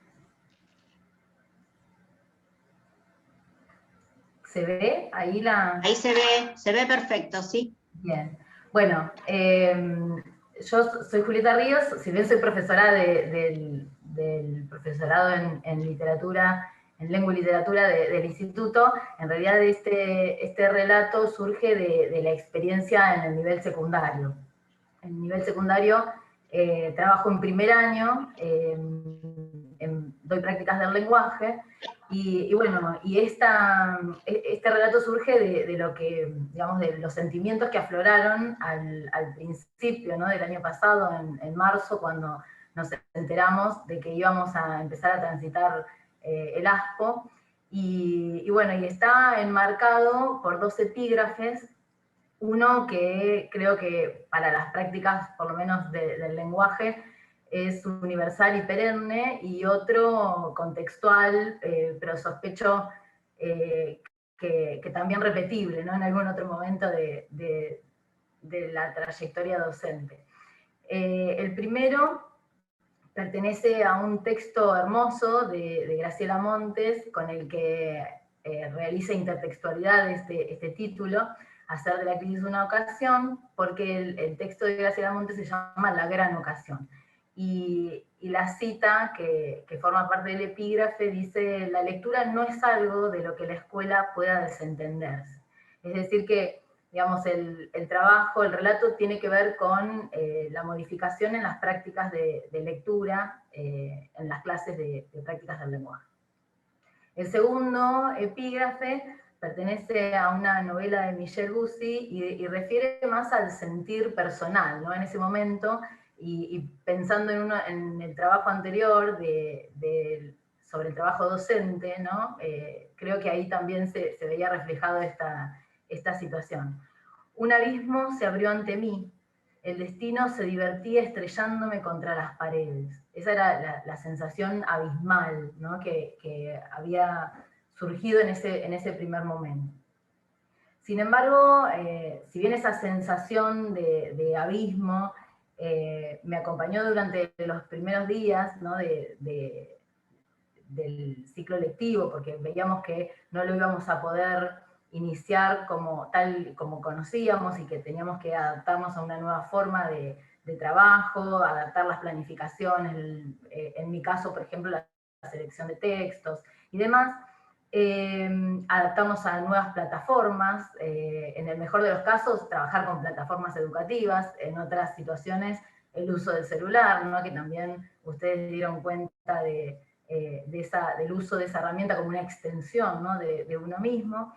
¿Se ve ahí la...? Ahí se ve perfecto, sí. Bien. Bueno, yo soy Julieta Ríos, si bien soy profesora del profesorado en literatura, en lengua y literatura del instituto, en realidad este relato surge de la experiencia en el nivel secundario. En el nivel secundario trabajo en primer año, doy prácticas del lenguaje, y bueno, y este relato surge de lo que, digamos, de los sentimientos que afloraron al principio, ¿no?, del año pasado, en marzo, cuando nos enteramos de que íbamos a empezar a transitar el ASPO, y bueno, y está enmarcado por dos epígrafes, uno que creo que para las prácticas, por lo menos del lenguaje, es universal y perenne, y otro contextual, pero sospecho que también repetible, ¿no?, en algún otro momento de la trayectoria docente. El primero pertenece a un texto hermoso de Graciela Montes, con el que realiza intertextualidad este título, Hacer de la crisis una ocasión, porque el texto de Graciela Montes se llama La gran ocasión. Y la cita que forma parte del epígrafe dice: la lectura no es algo de lo que la escuela pueda desentenderse. Es decir que, digamos, el trabajo, el relato tiene que ver con la modificación en las prácticas de lectura, en las clases de prácticas del lenguaje. El segundo epígrafe pertenece a una novela de Michel Bussy y refiere más al sentir personal, ¿no? En ese momento, y pensando en el trabajo anterior sobre el trabajo docente, ¿no? Creo que ahí también se veía reflejado esta situación. Un abismo se abrió ante mí, el destino se divertía estrellándome contra las paredes. Esa era la sensación abismal, ¿no? que había surgido en ese primer momento. Sin embargo, si bien esa sensación de abismo me acompañó durante los primeros días, ¿no? del ciclo lectivo, porque veíamos que no lo íbamos a poder iniciar tal como conocíamos y que teníamos que adaptarnos a una nueva forma de trabajo, adaptar las planificaciones, en mi caso, por ejemplo, la selección de textos y demás. Adaptamos a nuevas plataformas, en el mejor de los casos trabajar con plataformas educativas, en otras situaciones el uso del celular, ¿no? Que también ustedes dieron cuenta del uso de esa herramienta como una extensión, ¿no? de uno mismo.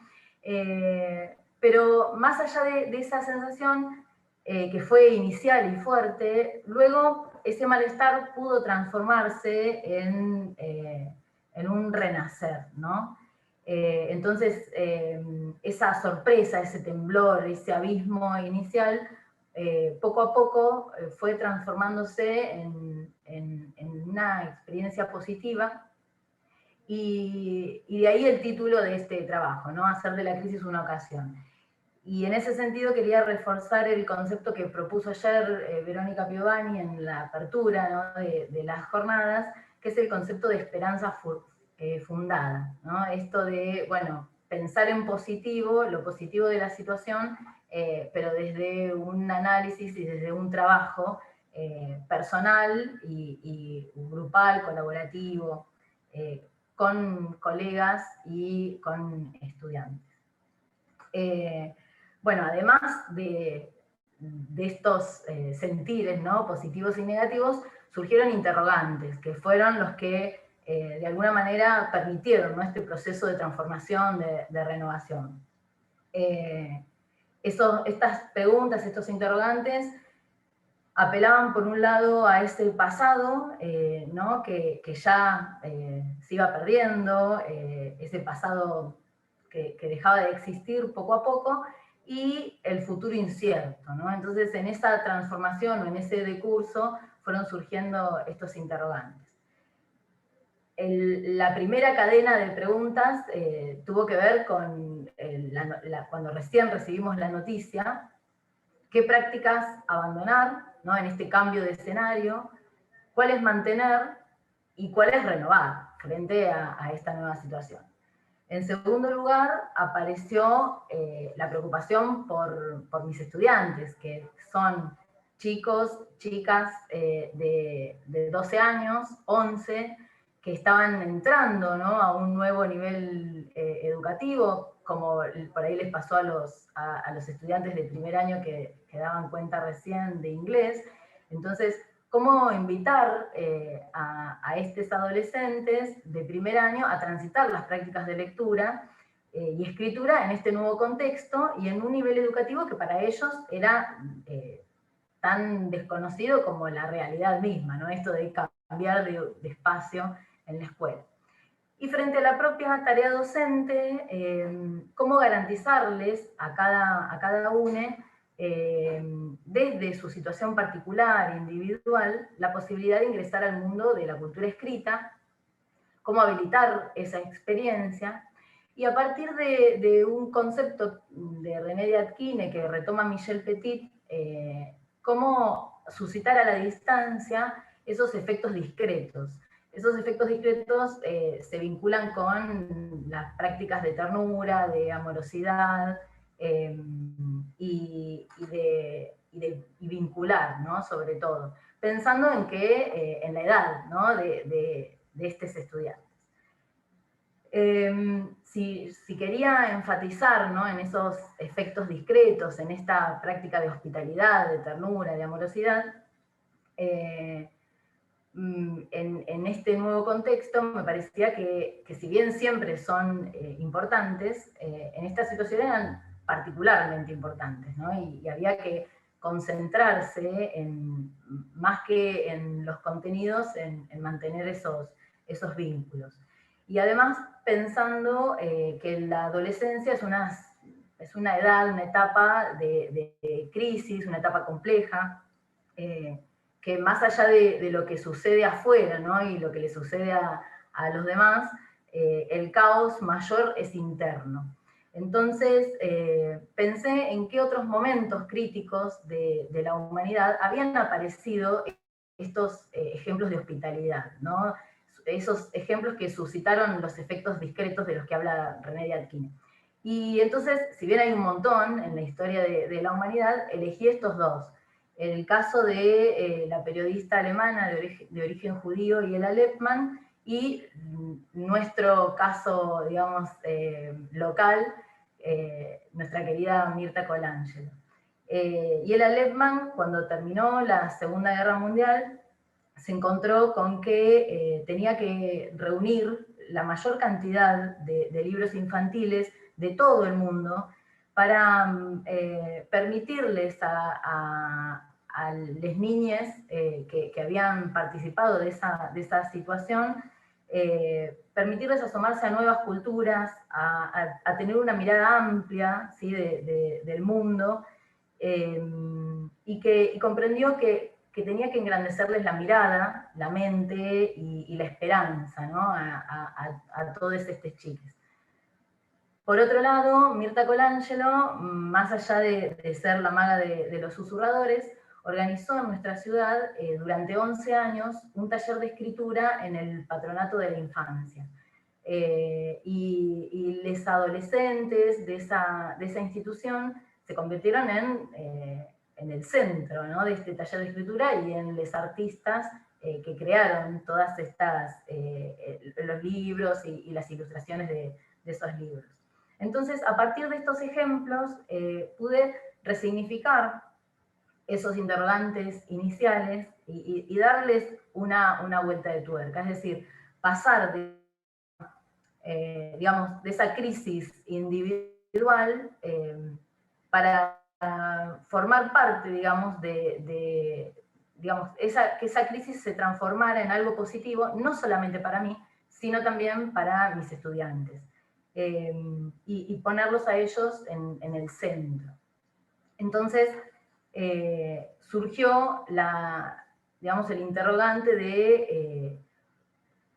Pero más allá de esa sensación, que fue inicial y fuerte, luego ese malestar pudo transformarse en un renacer, ¿no? Entonces, esa sorpresa, ese temblor, ese abismo inicial, poco a poco fue transformándose en una experiencia positiva, y de ahí el título de este trabajo, ¿no? Hacer de la crisis una ocasión. Y en ese sentido quería reforzar el concepto que propuso ayer Verónica Piovani en la apertura, ¿no? de las jornadas, que es el concepto de esperanza fundada, ¿no? Esto de, bueno, pensar en positivo, lo positivo de la situación, pero desde un análisis y desde un trabajo personal y grupal, colaborativo, con colegas y con estudiantes. Bueno, además de estos sentires, ¿no? Positivos y negativos, surgieron interrogantes, que fueron los que de alguna manera permitieron, ¿no? Este proceso de transformación, de renovación. Estas preguntas, estos interrogantes, apelaban por un lado a ese pasado, ¿no? que ya se iba perdiendo, ese pasado que dejaba de existir poco a poco, y el futuro incierto, ¿no? Entonces, en esa transformación o en ese decurso fueron surgiendo estos interrogantes. La primera cadena de preguntas tuvo que ver con cuando recién recibimos la noticia, qué prácticas abandonar, ¿no? En este cambio de escenario, cuáles mantener y cuáles renovar frente a esta nueva situación. En segundo lugar, apareció la preocupación por mis estudiantes, que son chicos, chicas de 12 años, 11, que estaban entrando, ¿no? a un nuevo nivel educativo, como por ahí les pasó a los estudiantes de primer año que daban cuenta recién de inglés. Entonces, ¿cómo invitar a estos adolescentes de primer año a transitar las prácticas de lectura y escritura en este nuevo contexto y en un nivel educativo que para ellos era tan desconocido como la realidad misma, ¿no? Esto de cambiar de espacio en la escuela? Y frente a la propia tarea docente, ¿cómo garantizarles a cada uno, desde su situación particular, individual, la posibilidad de ingresar al mundo de la cultura escrita? ¿Cómo habilitar esa experiencia? Y a partir de un concepto de René de Atkine que retoma Michel Petit, cómo suscitar a la distancia esos efectos discretos. Esos efectos discretos se vinculan con las prácticas de ternura, de amorosidad y vincular, ¿no? Sobre todo, pensando en que en la edad, ¿no? de estos estudiantes. Si quería enfatizar, ¿no? en esos efectos discretos, en esta práctica de hospitalidad, de ternura, de amorosidad, en este nuevo contexto me parecía que si bien siempre son importantes, en esta situación eran particularmente importantes, ¿no? y había que concentrarse más que en los contenidos, en mantener esos vínculos. Y además pensando que la adolescencia es una edad, una etapa de crisis, una etapa compleja, que más allá de lo que sucede afuera, ¿no? y lo que le sucede a los demás, el caos mayor es interno. Entonces pensé en qué otros momentos críticos de la humanidad habían aparecido estos ejemplos de hospitalidad, ¿no? Esos ejemplos que suscitaron los efectos discretos de los que habla René de Alquine. Y entonces, si bien hay un montón en la historia de la humanidad, elegí estos dos. El caso de la periodista alemana de origen judío, Yela Lippmann, y nuestro caso, digamos, local, nuestra querida Mirta Colangelo. Yela Lippmann, cuando terminó la Segunda Guerra Mundial, se encontró con que tenía que reunir la mayor cantidad de libros infantiles de todo el mundo para permitirles a las niñas que habían participado de esa situación, permitirles asomarse a nuevas culturas, a tener una mirada amplia, ¿sí? del mundo, y comprendió que tenía que engrandecerles la mirada, la mente y la esperanza, ¿no? a todos estos chiques. Por otro lado, Mirta Colangelo, más allá de ser la maga de los susurradores, organizó en nuestra ciudad durante 11 años un taller de escritura en el Patronato de la Infancia. Y los adolescentes de esa institución se convirtieron en el centro, ¿no? de este taller de escritura y en los artistas que crearon todas estas, los libros y las ilustraciones de esos libros. Entonces, a partir de estos ejemplos, pude resignificar esos interrogantes iniciales y darles una vuelta de tuerca, es decir, pasar digamos, de esa crisis individual para formar parte, digamos, digamos, que esa crisis se transformara en algo positivo, no solamente para mí, sino también para mis estudiantes. Y ponerlos a ellos en el centro. Entonces, surgió digamos, el interrogante de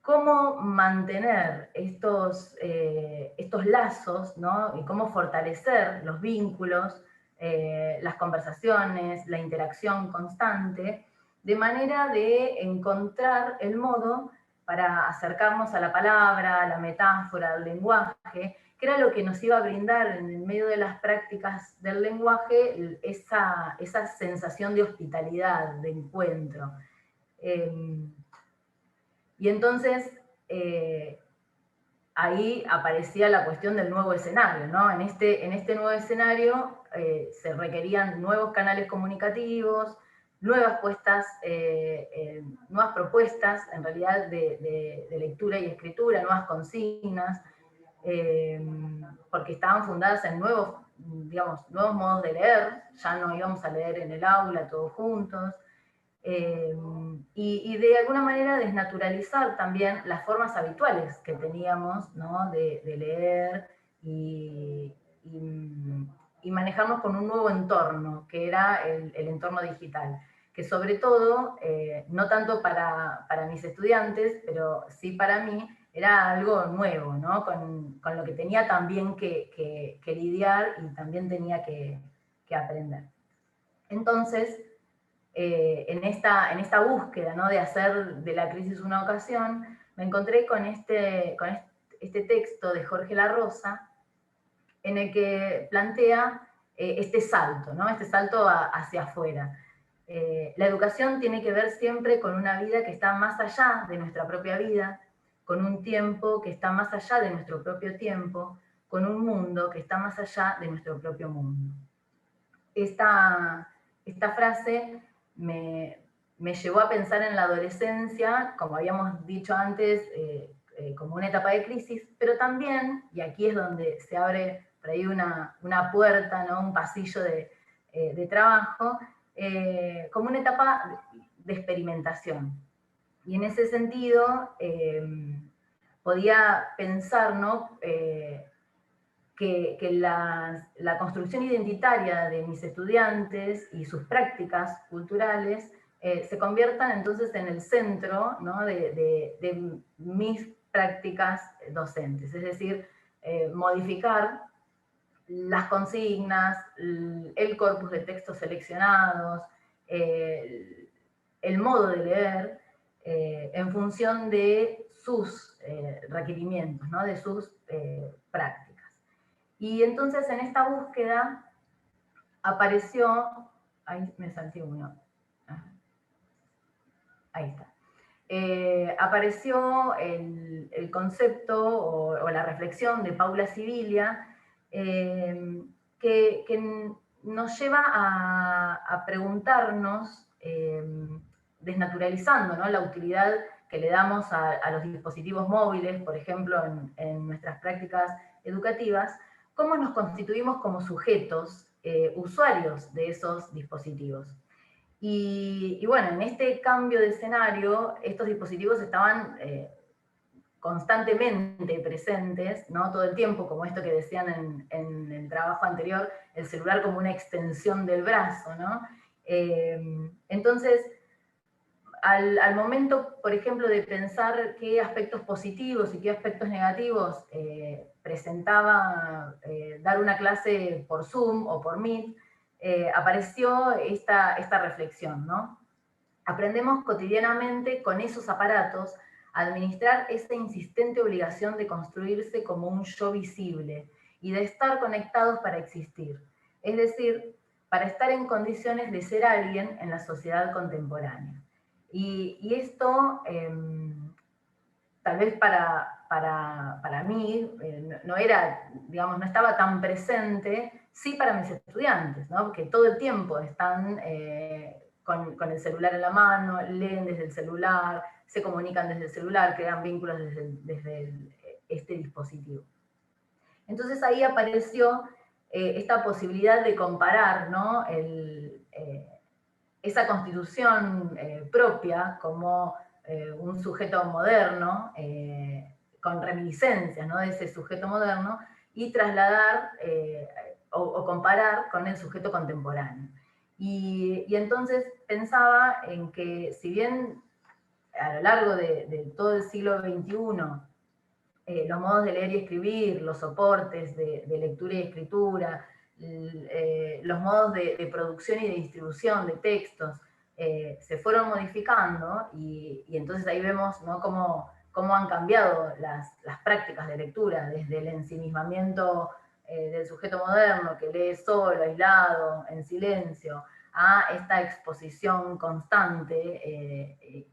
cómo mantener estos lazos, ¿no? y cómo fortalecer los vínculos, las conversaciones, la interacción constante, de manera de encontrar el modo para acercarnos a la palabra, a la metáfora, al lenguaje, que era lo que nos iba a brindar en el medio de las prácticas del lenguaje esa sensación de hospitalidad, de encuentro. Y entonces ahí aparecía la cuestión del nuevo escenario, ¿no? En este nuevo escenario se requerían nuevos canales comunicativos, nuevas propuestas, en realidad, de lectura y escritura, nuevas consignas, porque estaban fundadas en nuevos modos de leer, ya no íbamos a leer en el aula todos juntos, y de alguna manera desnaturalizar también las formas habituales que teníamos, ¿no? de leer y manejarnos con un nuevo entorno, que era el entorno digital, que sobre todo, no tanto para mis estudiantes, pero sí para mí, era algo nuevo, ¿no? con lo que tenía también que lidiar y también tenía que aprender. Entonces, en esta búsqueda, ¿no?, de hacer de la crisis una ocasión, me encontré con este texto de Jorge La Rosa, en el que plantea este salto, ¿no?, este salto hacia afuera. La educación tiene que ver siempre con una vida que está más allá de nuestra propia vida, con un tiempo que está más allá de nuestro propio tiempo, con un mundo que está más allá de nuestro propio mundo. Esta frase me llevó a pensar en la adolescencia, como habíamos dicho antes, como una etapa de crisis, pero también, y aquí es donde se abre por ahí una puerta, ¿no?, un pasillo de trabajo, como una etapa de experimentación. Y en ese sentido, podía pensar, ¿no?, que la construcción identitaria de mis estudiantes y sus prácticas culturales se conviertan entonces en el centro, ¿no?, de mis prácticas docentes. Es decir, modificar las consignas, el corpus de textos seleccionados, el modo de leer, en función de sus requerimientos, ¿no?, de sus prácticas. Y entonces en esta búsqueda apareció, ahí me salté uno, ahí está, apareció el concepto o la reflexión de Paula Sibilia, que nos lleva a preguntarnos, desnaturalizando, ¿no?, la utilidad que le damos a los dispositivos móviles, por ejemplo, en nuestras prácticas educativas, cómo nos constituimos como sujetos, usuarios de esos dispositivos. Y bueno, en este cambio de escenario, estos dispositivos estaban constantemente presentes, ¿no?, todo el tiempo, como esto que decían en el trabajo anterior, el celular como una extensión del brazo, ¿no? Entonces, al momento, por ejemplo, de pensar qué aspectos positivos y qué aspectos negativos presentaba dar una clase por Zoom o por Meet, apareció esta reflexión, ¿no? Aprendemos cotidianamente con esos aparatos a administrar esa insistente obligación de construirse como un yo visible y de estar conectados para existir, es decir, para estar en condiciones de ser alguien en la sociedad contemporánea. Y esto, tal vez para mí, no era, digamos, no estaba tan presente, sí para mis estudiantes, ¿no?, porque todo el tiempo están con el celular en la mano, leen desde el celular, se comunican desde el celular, crean vínculos desde este dispositivo. Entonces ahí apareció esta posibilidad de comparar, ¿no?, esa constitución propia como un sujeto moderno, con reminiscencias, ¿no?, de ese sujeto moderno, y trasladar o comparar con el sujeto contemporáneo. Y entonces pensaba en que, si bien a lo largo de todo el siglo XXI, los modos de leer y escribir, los soportes de lectura y escritura, los modos de producción y de distribución de textos se fueron modificando, y entonces ahí vemos, ¿no?, cómo han cambiado las prácticas de lectura, desde el ensimismamiento del sujeto moderno que lee solo, aislado, en silencio, a esta exposición constante,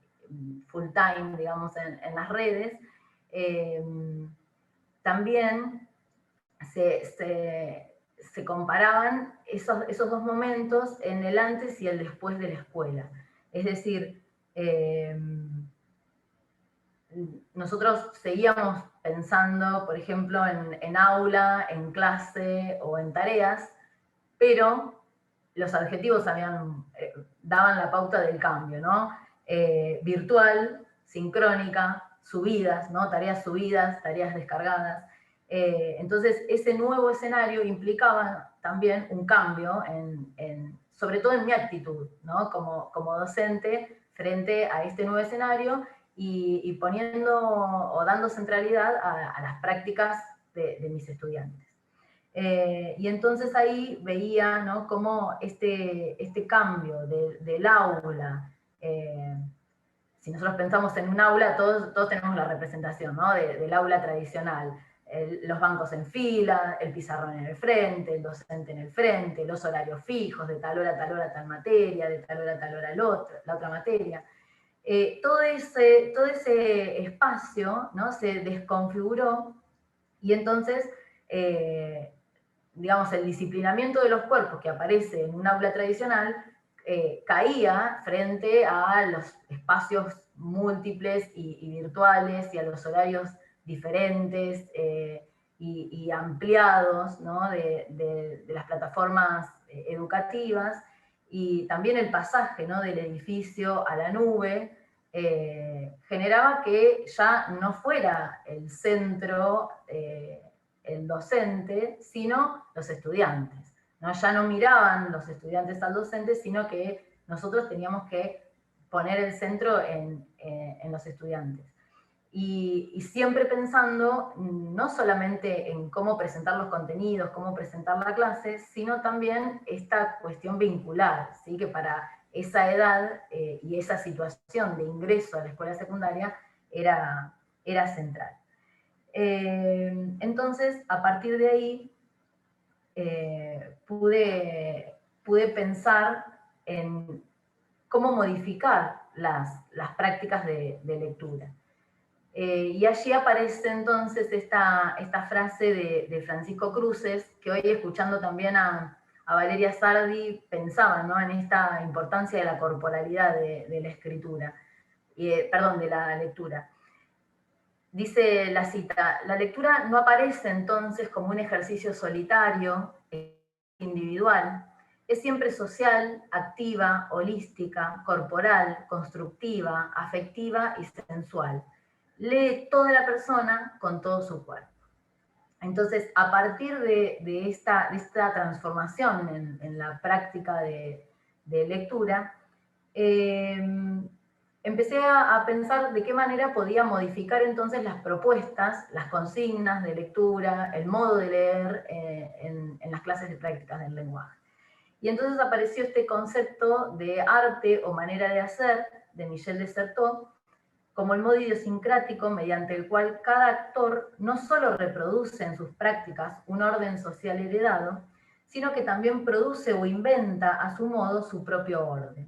full time, digamos, en las redes. También se comparaban esos dos momentos en el antes y el después de la escuela. Es decir, nosotros seguíamos pensando, por ejemplo, en aula, en clase o en tareas, pero los adjetivos daban la pauta del cambio, ¿no? Virtual, sincrónica, subidas, ¿no?, tareas subidas, tareas descargadas. Entonces, ese nuevo escenario implicaba también un cambio, sobre todo en mi actitud, ¿no?, como docente frente a este nuevo escenario, y poniendo o dando centralidad a las prácticas de mis estudiantes. Y entonces ahí veía, ¿no?, cómo este cambio del aula, si nosotros pensamos en un aula, todos tenemos la representación, ¿no?, del aula tradicional. Los bancos en fila, el pizarrón en el frente, el docente en el frente, los horarios fijos, de tal hora a tal hora tal materia, de tal hora a tal hora la otra materia. Todo ese espacio, ¿no?, se desconfiguró, y entonces, digamos, el disciplinamiento de los cuerpos que aparece en un aula tradicional caía frente a los espacios múltiples y virtuales, y a los horarios diferentes y ampliados, ¿no?, de las plataformas educativas, y también el pasaje, ¿no?, del edificio a la nube generaba que ya no fuera el centro el docente, sino los estudiantes, ¿no? Ya no miraban los estudiantes al docente, sino que nosotros teníamos que poner el centro en los estudiantes. Y siempre pensando no solamente en cómo presentar los contenidos, cómo presentar la clase, sino también esta cuestión vincular, ¿sí?, que para esa edad y esa situación de ingreso a la escuela secundaria era central. Entonces, a partir de ahí, pude pensar en cómo modificar las prácticas de lectura. Y allí aparece entonces esta frase de Francisco Cruces, que hoy, escuchando también a Valeria Sardi, pensaba, ¿no?, en esta importancia de la corporalidad de la escritura, perdón, de la lectura. Dice la cita: la lectura no aparece entonces como un ejercicio solitario, individual, es siempre social, activa, holística, corporal, constructiva, afectiva y sensual. Lee toda la persona con todo su cuerpo. Entonces, a partir de esta transformación en la práctica de lectura, empecé a pensar de qué manera podía modificar entonces las propuestas, las consignas de lectura, el modo de leer en las clases de prácticas del lenguaje. Y entonces apareció este concepto de arte o manera de hacer, de Michel de Certeau, como el modo idiosincrático mediante el cual cada actor no solo reproduce en sus prácticas un orden social heredado, sino que también produce o inventa a su modo su propio orden.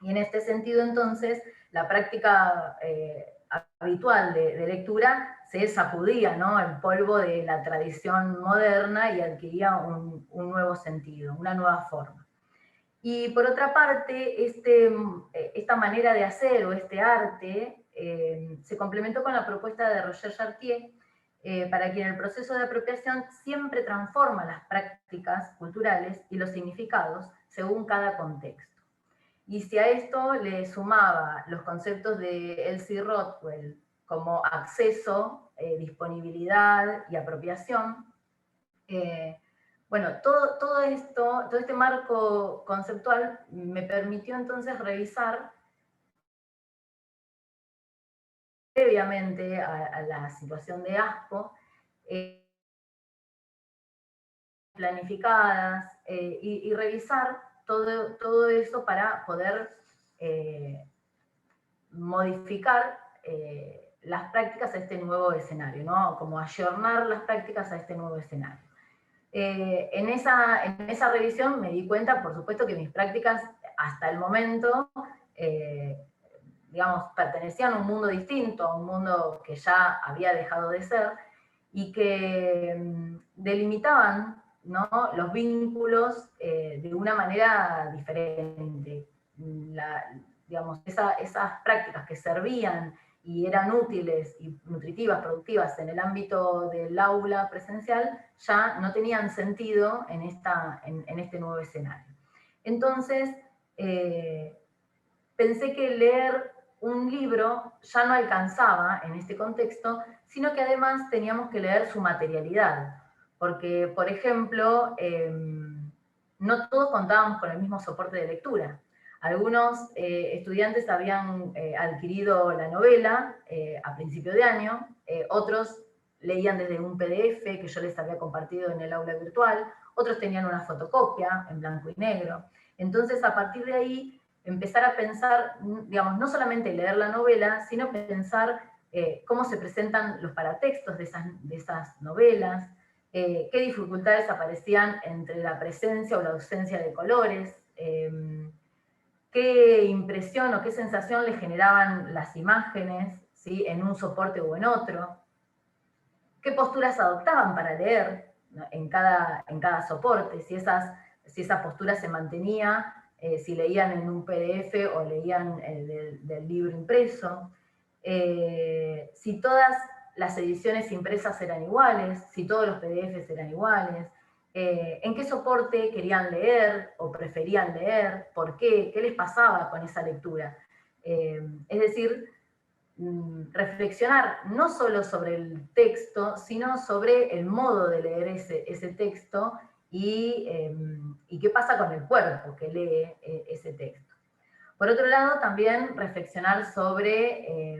Y en este sentido, entonces, la práctica habitual de lectura se sacudía, ¿no?, el polvo de la tradición moderna y adquiría un nuevo sentido, una nueva forma. Y por otra parte, esta manera de hacer, o este arte, se complementó con la propuesta de Roger Chartier, para quien el proceso de apropiación siempre transforma las prácticas culturales y los significados según cada contexto. Y si a esto le sumaba los conceptos de Elsie Rothwell como acceso, disponibilidad y apropiación, bueno, todo este marco conceptual me permitió entonces revisar previamente a la situación de ASPO, planificadas, y revisar todo eso para poder modificar las prácticas a este nuevo escenario, ¿no?, como ayornar las prácticas a este nuevo escenario. En esa revisión me di cuenta, por supuesto, que mis prácticas hasta el momento, digamos, pertenecían a un mundo distinto, a un mundo que ya había dejado de ser, y que delimitaban, ¿no?, los vínculos de una manera diferente. Digamos, esas prácticas que servían y eran útiles y nutritivas, productivas en el ámbito del aula presencial, ya no tenían sentido en este nuevo escenario. Entonces, pensé que leer un libro ya no alcanzaba en este contexto, sino que además teníamos que leer su materialidad, porque, por ejemplo, no todos contábamos con el mismo soporte de lectura. Algunos estudiantes habían adquirido la novela a principio de año, otros leían desde un PDF que yo les había compartido en el aula virtual, otros tenían una fotocopia en blanco y negro. Entonces, a partir de ahí, empezar a pensar, digamos, no solamente leer la novela, sino pensar cómo se presentan los paratextos de esas novelas, qué dificultades aparecían entre la presencia o la ausencia de colores, qué impresión o qué sensación le generaban las imágenes, ¿sí?, en un soporte o en otro, qué posturas adoptaban para leer, ¿no?, en cada soporte, si esa postura se mantenía, si leían en un PDF o leían del libro impreso, si todas las ediciones impresas eran iguales, si todos los PDFs eran iguales, en qué soporte querían leer o preferían leer, por qué les pasaba con esa lectura. Es decir, reflexionar no solo sobre el texto, sino sobre el modo de leer ese texto y qué pasa con el cuerpo que lee ese texto. Por otro lado, también reflexionar sobre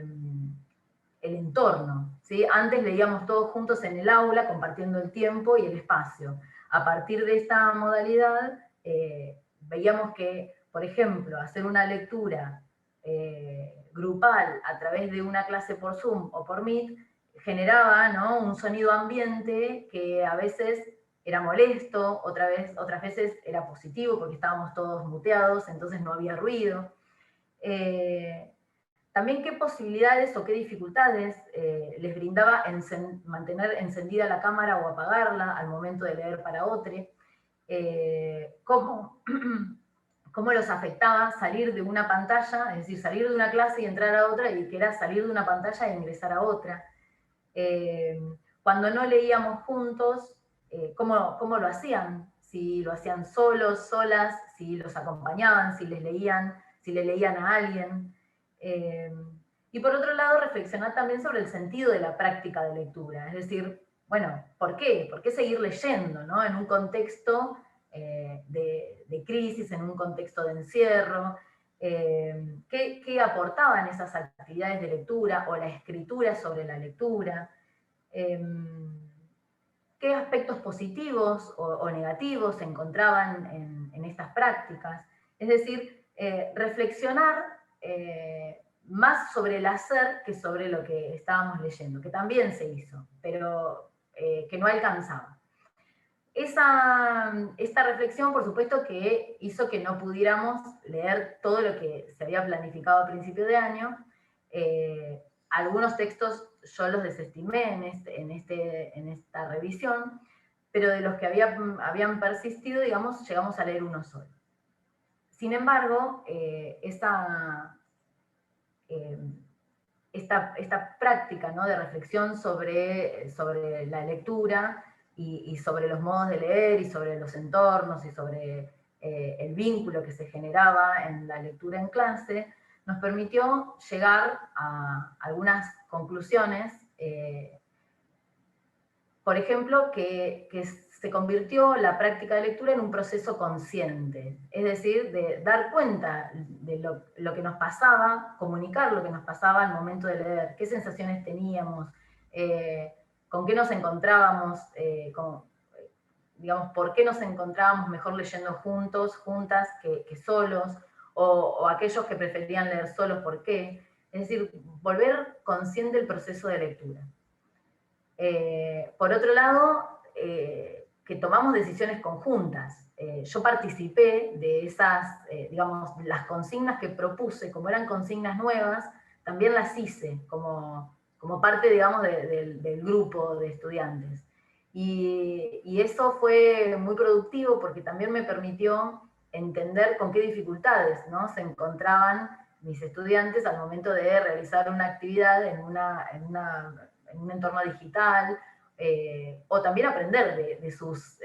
el entorno, ¿sí? Antes leíamos todos juntos en el aula, compartiendo el tiempo y el espacio. A partir de esta modalidad, veíamos que, por ejemplo, hacer una lectura grupal a través de una clase por Zoom o por Meet generaba, ¿no?, un sonido ambiente que a veces era molesto, otras veces era positivo porque estábamos todos muteados, entonces no había ruido. También qué posibilidades o qué dificultades les brindaba mantener encendida la cámara o apagarla al momento de leer para otro, cómo los afectaba salir de una pantalla, es decir, salir de una clase y entrar a otra, y que era salir de una pantalla e ingresar a otra. Cuando no leíamos juntos, ¿cómo lo hacían? Si lo hacían solos, solas, si los acompañaban, si le leían a alguien. Y por otro lado, reflexionar también sobre el sentido de la práctica de lectura, es decir, bueno, ¿por qué? ¿Por qué seguir leyendo, ¿no?, en un contexto de crisis, en un contexto de encierro? ¿Qué aportaban esas actividades de lectura o la escritura sobre la lectura? ¿Qué aspectos positivos o negativos se encontraban en estas prácticas? Es decir, reflexionar más sobre el hacer que sobre lo que estábamos leyendo, que también se hizo, pero que no alcanzaba. Esta reflexión, por supuesto, que hizo que no pudiéramos leer todo lo que se había planificado a principio de año. Algunos textos yo los desestimé en esta revisión, pero de los que habían persistido, digamos, llegamos a leer uno solo. Sin embargo, esta práctica, ¿no?, de reflexión sobre la lectura y sobre los modos de leer y sobre los entornos y sobre el vínculo que se generaba en la lectura en clase, nos permitió llegar a algunas conclusiones. Por ejemplo, que se convirtió la práctica de lectura en un proceso consciente, es decir, de dar cuenta de lo que nos pasaba, comunicar lo que nos pasaba al momento de leer, qué sensaciones teníamos, con qué nos encontrábamos, digamos, por qué nos encontrábamos mejor leyendo juntos, juntas, que solos, o aquellos que preferían leer solos, ¿por qué? Es decir, volver consciente el proceso de lectura. Por otro lado, que tomamos decisiones conjuntas. Yo participé de esas, digamos, las consignas que propuse, como eran consignas nuevas, también las hice como parte, digamos, del grupo de estudiantes. Y eso fue muy productivo porque también me permitió entender con qué dificultades, ¿no?, se encontraban mis estudiantes al momento de realizar una actividad en un entorno digital, o también aprender de sus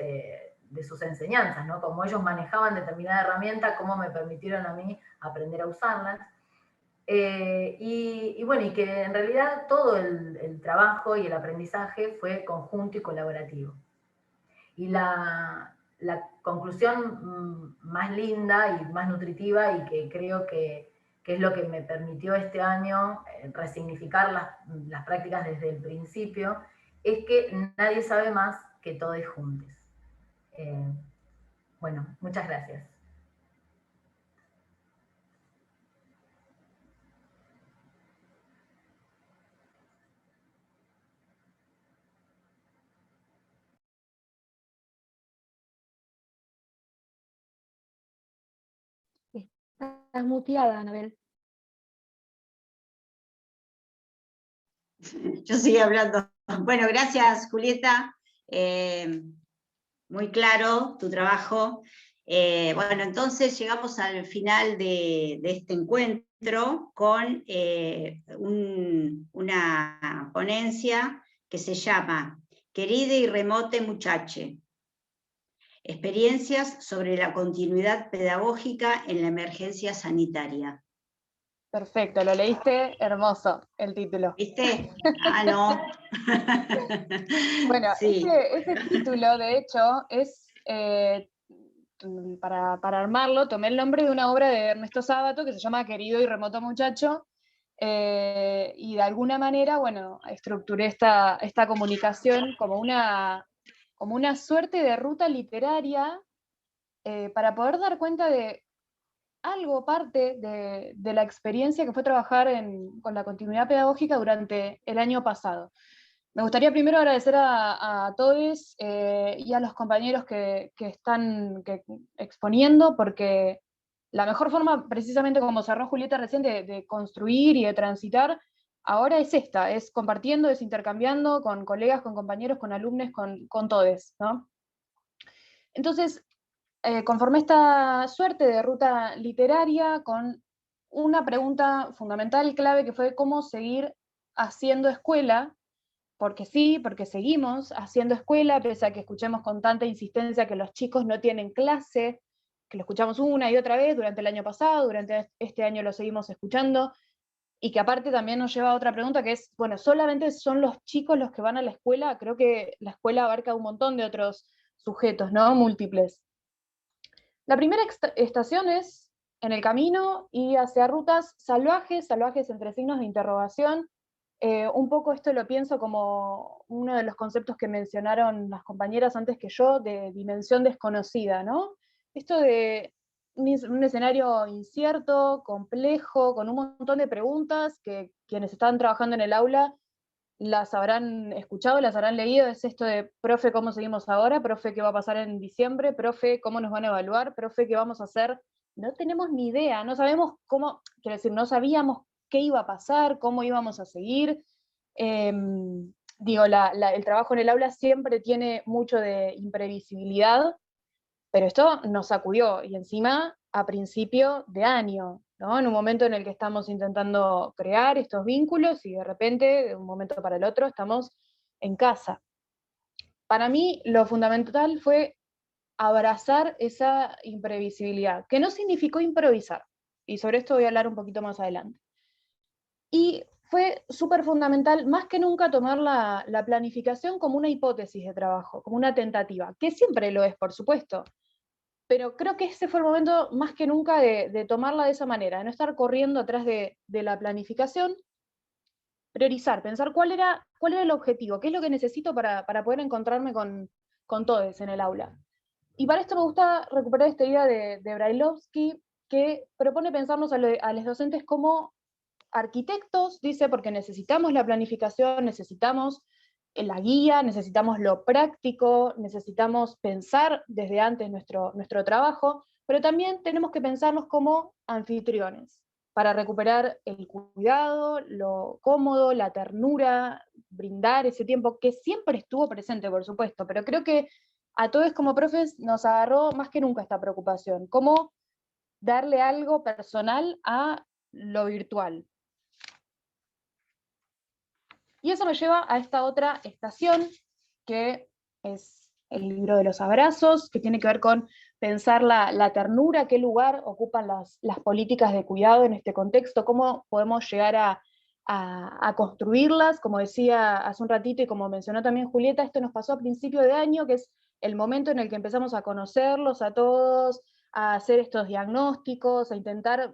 enseñanzas, ¿no?, cómo ellos manejaban determinada herramienta, cómo me permitieron a mí aprender a usarlas. Bueno, y que en realidad todo el trabajo y el aprendizaje fue conjunto y colaborativo. Y la conclusión más linda y más nutritiva, y que creo que es lo que me permitió este año resignificar las prácticas desde el principio, es que nadie sabe más que todos juntos. Bueno, muchas gracias. Estás muteada, Anabel. Yo sigo hablando. Bueno, gracias, Julieta. Muy claro tu trabajo. Bueno, entonces llegamos al final de este encuentro con una ponencia que se llama Querida y remote muchache, experiencias sobre la continuidad pedagógica en la emergencia sanitaria. Perfecto, lo leíste hermoso el título. ¿Viste? Ah, no. Bueno, sí. ese título, de hecho, es, para armarlo, tomé el nombre de una obra de Ernesto Sábato que se llama Querido y remoto muchacho, y de alguna manera, bueno, estructuré esta comunicación como una suerte de ruta literaria para poder dar cuenta de algo, parte de la experiencia que fue trabajar con la continuidad pedagógica durante el año pasado. Me gustaría primero agradecer a todos y a los compañeros que están exponiendo, porque la mejor forma, precisamente como cerró Julieta recién, de construir y de transitar, ahora es esta, es compartiendo, es intercambiando con colegas, con compañeros, con alumnos, con todos, ¿no? Entonces, conformé esta suerte de ruta literaria con una pregunta fundamental y clave, que fue cómo seguir haciendo escuela, porque sí, porque seguimos haciendo escuela, pese a que escuchemos con tanta insistencia que los chicos no tienen clase, que lo escuchamos una y otra vez durante el año pasado, durante este año lo seguimos escuchando, y que aparte también nos lleva a otra pregunta, que es, bueno, ¿solamente son los chicos los que van a la escuela? Creo que la escuela abarca un montón de otros sujetos, ¿no? Múltiples. La primera estación es en el camino y hacia rutas salvajes entre signos de interrogación. Un poco esto lo pienso como uno de los conceptos que mencionaron las compañeras antes que yo, de dimensión desconocida, ¿no? Esto de un escenario incierto, complejo, con un montón de preguntas que quienes están trabajando en el aula las habrán escuchado, las habrán leído. Es esto de, profe, ¿cómo seguimos ahora? Profe, ¿qué va a pasar en diciembre? Profe, ¿cómo nos van a evaluar? Profe, ¿qué vamos a hacer? No tenemos ni idea, no sabemos cómo, quiero decir, no sabíamos qué iba a pasar, cómo íbamos a seguir. Digo, el trabajo en el aula siempre tiene mucho de imprevisibilidad, pero esto nos sacudió, y encima a principio de año, ¿no? En un momento en el que estamos intentando crear estos vínculos y de repente, de un momento para el otro, estamos en casa. Para mí lo fundamental fue abrazar esa imprevisibilidad, que no significó improvisar, y sobre esto voy a hablar un poquito más adelante. Y fue súper fundamental, más que nunca, tomar la planificación como una hipótesis de trabajo, como una tentativa, que siempre lo es, por supuesto, pero creo que ese fue el momento más que nunca de tomarla de esa manera, de no estar corriendo atrás de la planificación, priorizar, pensar cuál era el objetivo, qué es lo que necesito para poder encontrarme con todos en el aula. Y para esto me gusta recuperar esta idea de Brailovsky, que propone pensarnos a los docentes como arquitectos, dice, porque necesitamos la planificación, necesitamos la guía, necesitamos lo práctico, necesitamos pensar desde antes nuestro trabajo, pero también tenemos que pensarnos como anfitriones, para recuperar el cuidado, lo cómodo, la ternura, brindar ese tiempo que siempre estuvo presente, por supuesto, pero creo que a todos como profes nos agarró más que nunca esta preocupación, cómo darle algo personal a lo virtual. Y eso me lleva a esta otra estación, que es el libro de los abrazos, que tiene que ver con pensar la ternura, qué lugar ocupan las políticas de cuidado en este contexto, cómo podemos llegar a construirlas. Como decía hace un ratito y como mencionó también Julieta, esto nos pasó a principio de año, que es el momento en el que empezamos a conocerlos a todos, a hacer estos diagnósticos, a intentar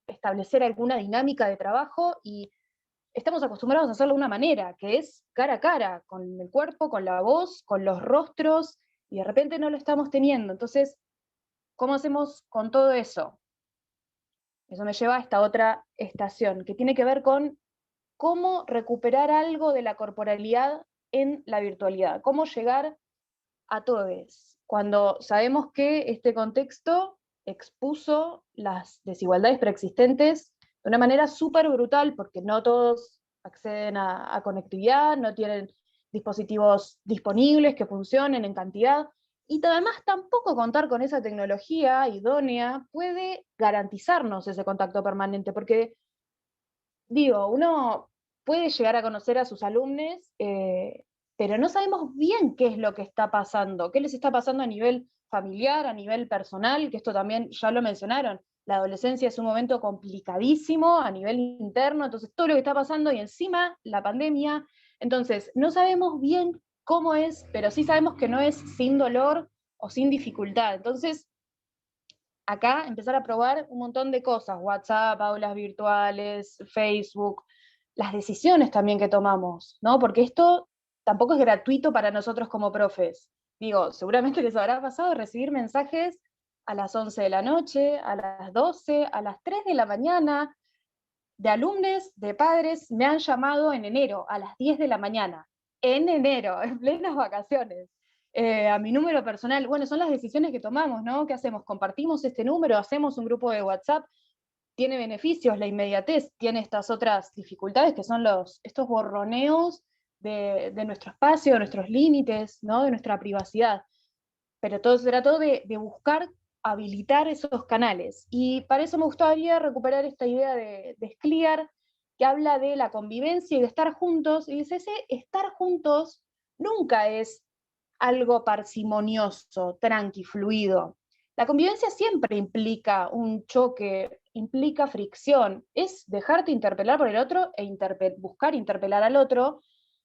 establecer alguna dinámica de trabajo, y estamos acostumbrados a hacerlo de una manera, que es cara a cara, con el cuerpo, con la voz, con los rostros, y de repente no lo estamos teniendo. Entonces, ¿cómo hacemos con todo eso? Eso me lleva a esta otra estación, que tiene que ver con cómo recuperar algo de la corporalidad en la virtualidad, cómo llegar a todos, cuando sabemos que este contexto expuso las desigualdades preexistentes de una manera súper brutal, porque no todos acceden a conectividad, no tienen dispositivos disponibles que funcionen en cantidad, y además tampoco contar con esa tecnología idónea puede garantizarnos ese contacto permanente, porque, digo, uno puede llegar a conocer a sus alumnos, pero no sabemos bien qué es lo que está pasando, qué les está pasando a nivel familiar, a nivel personal, que esto también ya lo mencionaron. La adolescencia es un momento complicadísimo a nivel interno, entonces todo lo que está pasando y encima la pandemia, entonces no sabemos bien cómo es, pero sí sabemos que no es sin dolor o sin dificultad. Entonces, acá empezar a probar un montón de cosas, WhatsApp, aulas virtuales, Facebook, las decisiones también que tomamos, ¿no? Porque esto tampoco es gratuito para nosotros como profes. Digo, seguramente les habrá pasado recibir mensajes a las 11 de la noche, a las 12, a las 3 de la mañana, de alumnos, de padres, me han llamado en enero, a las 10 de la mañana, en enero, en plenas vacaciones, a mi número personal. Bueno, son las decisiones que tomamos, ¿no? ¿Qué hacemos? ¿Compartimos este número? ¿Hacemos un grupo de WhatsApp? Tiene beneficios, la inmediatez tiene estas otras dificultades que son estos borroneos de nuestro espacio, de nuestros límites, ¿no? De nuestra privacidad. Pero todo se trató de buscar habilitar esos canales. Y para eso me gustaría recuperar esta idea de Scliar, que habla de la convivencia y de estar juntos, y dice, ese estar juntos nunca es algo parsimonioso, tranqui, fluido. La convivencia siempre implica un choque, implica fricción, es dejarte interpelar por el otro e buscar interpelar al otro.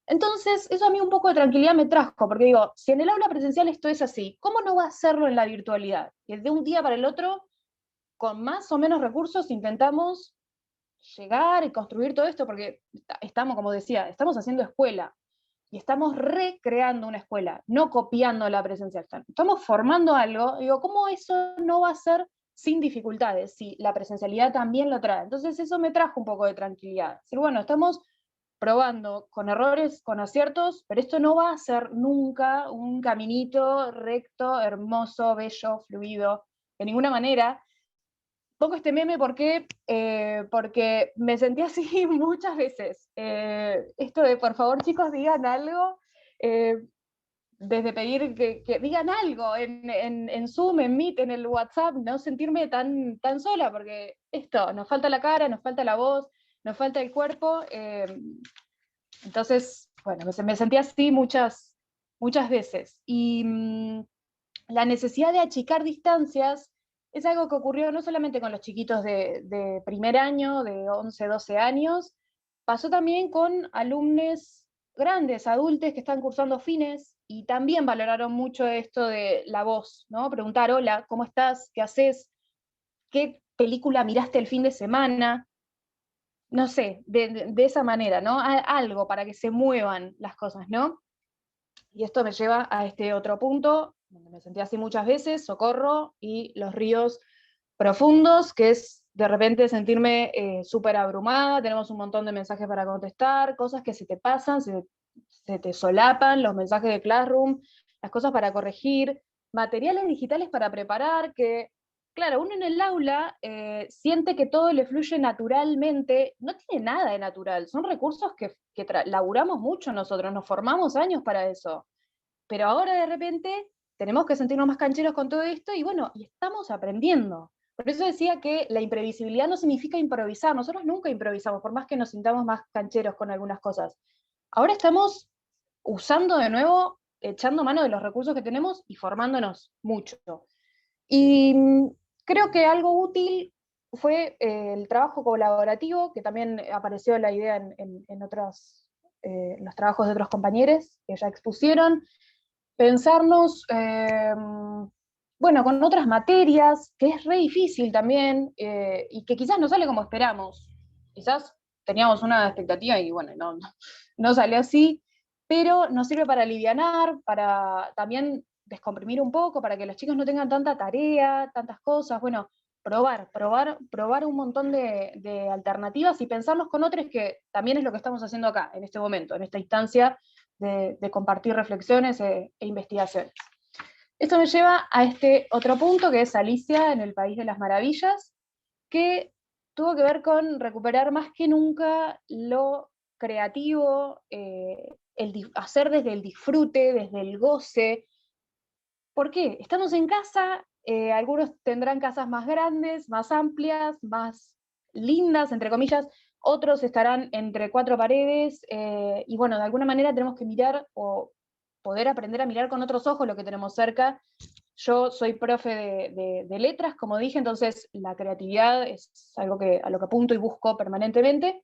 Entonces, eso a mí un poco de tranquilidad me trajo, porque digo, si en el aula presencial esto es así, ¿cómo no va a hacerlo en la virtualidad? Que de un día para el otro, con más o menos recursos, intentamos llegar y construir todo esto, porque estamos, como decía, estamos haciendo escuela, y estamos recreando una escuela, no copiando la presencial. Estamos formando algo, digo, ¿cómo eso no va a ser sin dificultades si la presencialidad también lo trae? Entonces eso me trajo un poco de tranquilidad. Decir, bueno, estamos probando con errores, con aciertos, pero esto no va a ser nunca un caminito recto, hermoso, bello, fluido, de ninguna manera. Pongo este meme porque me sentí así muchas veces. Esto de, por favor, chicos, digan algo, desde pedir que digan algo en Zoom, en Meet, en el WhatsApp, no sentirme tan sola, porque esto, nos falta la cara, nos falta la voz, nos falta el cuerpo. Entonces, bueno, me sentí así muchas veces. Y la necesidad de achicar distancias es algo que ocurrió no solamente con los chiquitos de primer año, de 11, 12 años, pasó también con alumnos grandes, adultos que están cursando fines y también valoraron mucho esto de la voz, ¿no? Preguntar, hola, ¿cómo estás? ¿Qué haces? ¿Qué película miraste el fin de semana? No sé, de esa manera, ¿no? Algo para que se muevan las cosas, ¿no? Y esto me lleva a este otro punto, donde me sentí así muchas veces, socorro, y los ríos profundos, que es de repente sentirme súper abrumada, tenemos un montón de mensajes para contestar, cosas que se te pasan, se te solapan, los mensajes de Classroom, las cosas para corregir, materiales digitales para preparar, que, claro, uno en el aula siente que todo le fluye naturalmente, no tiene nada de natural, son recursos que laburamos mucho nosotros, nos formamos años para eso, pero ahora de repente tenemos que sentirnos más cancheros con todo esto y bueno, y estamos aprendiendo. Por eso decía que la imprevisibilidad no significa improvisar, nosotros nunca improvisamos, por más que nos sintamos más cancheros con algunas cosas. Ahora estamos usando de nuevo, echando mano de los recursos que tenemos y formándonos mucho. Y creo que algo útil fue el trabajo colaborativo, que también apareció la idea en otros, los trabajos de otros compañeros que ya expusieron, pensarnos, bueno, con otras materias, que es re difícil también, y que quizás no sale como esperamos. Quizás teníamos una expectativa y bueno, no salió así, pero nos sirve para alivianar, para también descomprimir un poco, para que los chicos no tengan tanta tarea, tantas cosas, bueno, probar un montón de alternativas y pensarlos con otros, que también es lo que estamos haciendo acá, en este momento, en esta instancia de compartir reflexiones e investigaciones. Esto me lleva a este otro punto, que es Alicia en el País de las Maravillas, que tuvo que ver con recuperar más que nunca lo creativo, hacer desde el disfrute, desde el goce. ¿Por qué? Estamos en casa, algunos tendrán casas más grandes, más amplias, más lindas, entre comillas, otros estarán entre cuatro paredes, y bueno, de alguna manera tenemos que mirar o poder aprender a mirar con otros ojos lo que tenemos cerca. Yo soy profe de letras, como dije, entonces la creatividad es algo a lo que apunto y busco permanentemente,